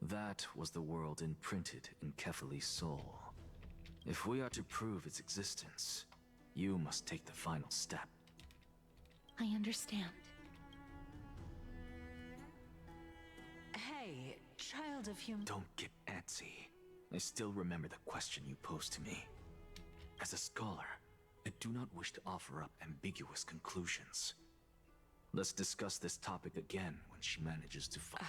That was the world imprinted in Kefali's soul. If we are to prove its existence, you must take the final step. I understand. Hey, child of human... Don't get antsy. I still remember the question you posed to me. As a scholar, I do not wish to offer up ambiguous conclusions. Let's discuss this topic again when she manages to find...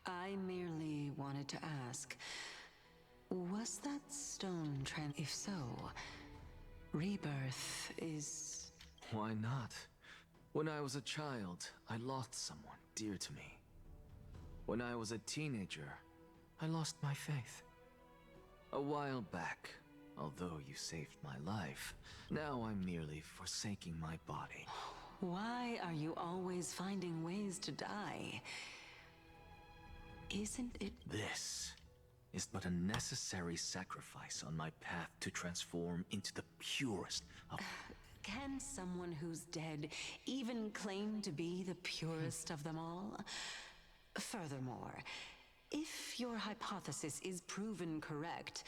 I merely wanted to ask, was that stone If so, rebirth is... Why not? When I was a child, I lost someone dear to me. When I was a teenager, I lost my faith. A while back, although you saved my life, now I'm merely forsaking my body. Why are you always finding ways to die? Isn't it... This is but a necessary sacrifice on my path to transform into the purest of... Can someone who's dead even claim to be the purest of them all? Furthermore, if your hypothesis is proven correct,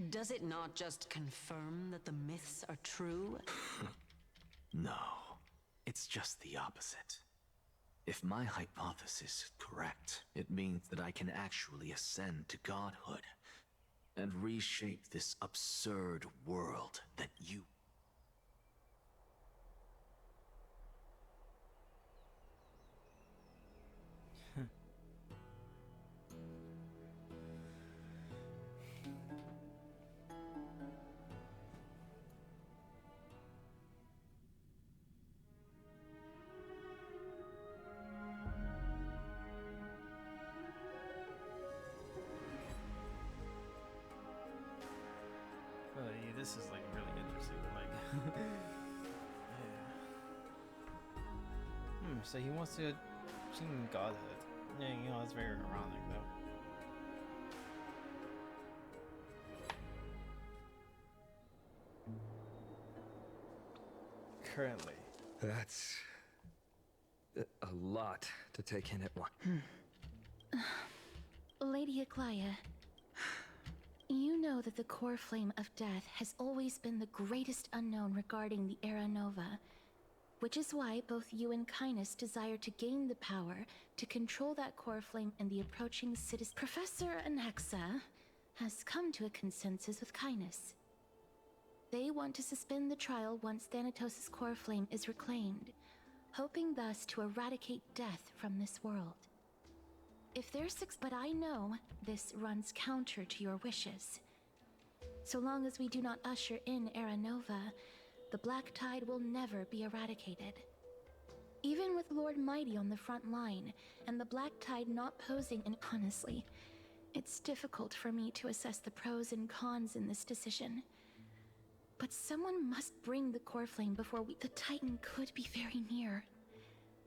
does it not just confirm that the myths are true? No, it's just the opposite. If my hypothesis is correct, it means that I can actually ascend to godhood and reshape this absurd world that you... This is like really interesting. Like, yeah. So he wants to achieve godhood. Yeah, you know, it's very ironic though. currently? That's a lot to take in at once. Lady Aglaya, you know that the core flame of death has always been the greatest unknown regarding the Era Nova, which is why both you and Kindness desire to gain the power to control that core flame in the approaching citizen. Professor Anaxa has come to a consensus with Kindness. They want to suspend the trial once Thanatos' core flame is reclaimed, hoping thus to eradicate death from this world. If they're but I know this runs counter to your wishes. So long as we do not usher in Era Nova, the Black Tide will never be eradicated. Even with Lord Mighty on the front line, and the Black Tide not posing an honestly, it's difficult for me to assess the pros and cons in this decision. But someone must bring the core flame before the Titan could be very near.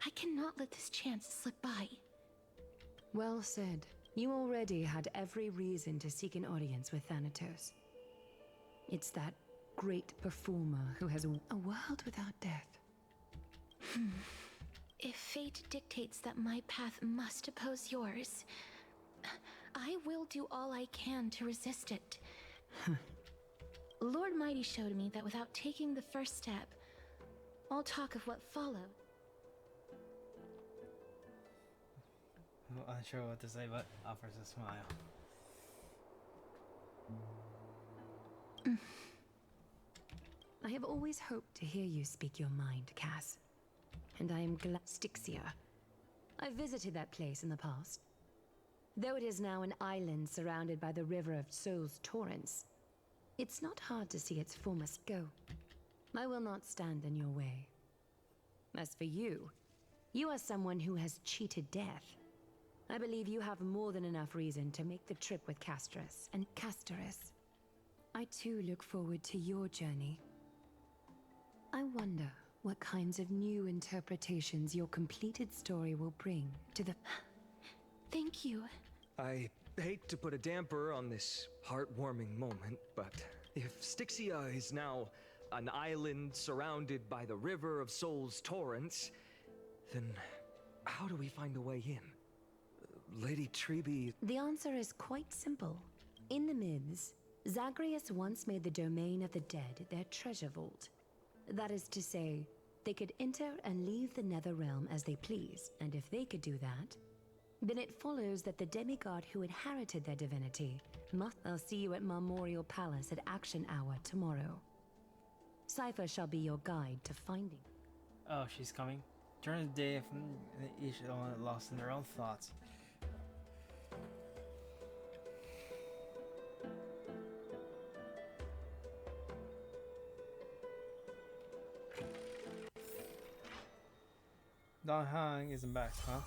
I cannot let this chance slip by. Well said. You already had every reason to seek an audience with Thanatos. It's that great performer who has a world without death. If fate dictates that my path must oppose yours, I will do all I can to resist it. Lord Mighty showed me that without taking the first step, all talk of what followed. I'm unsure what to say, but offers a smile. I have always hoped to hear you speak your mind, Cass. And I am glad Styxia. I visited that place in the past. Though it is now an island surrounded by the river of Souls Torrents, it's not hard to see its former go. I will not stand in your way. As for you, you are someone who has cheated death. I believe you have more than enough reason to make the trip with Castrus and Casterus. I too look forward to your journey. I wonder what kinds of new interpretations your completed story will bring to the... Thank you. I hate to put a damper on this heartwarming moment, but if Styxia is now an island surrounded by the river of Souls Torrents, then how do we find a way in? Lady Treby... The answer is quite simple. In the myths, Zagreus once made the domain of the dead their treasure vault. That is to say, they could enter and leave the nether realm as they pleased, and if they could do that, then it follows that the demigod who inherited their divinity must... I'll see you at Marmorial Palace at Action Hour tomorrow. Cypher shall be your guide to finding. Oh, she's coming. During the day, each lost in their own thoughts. Don Hang isn't back, huh?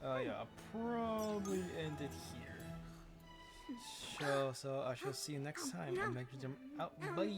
Oh yeah, I'll probably end it here. So I shall see you next time. I'll make them out. Bye.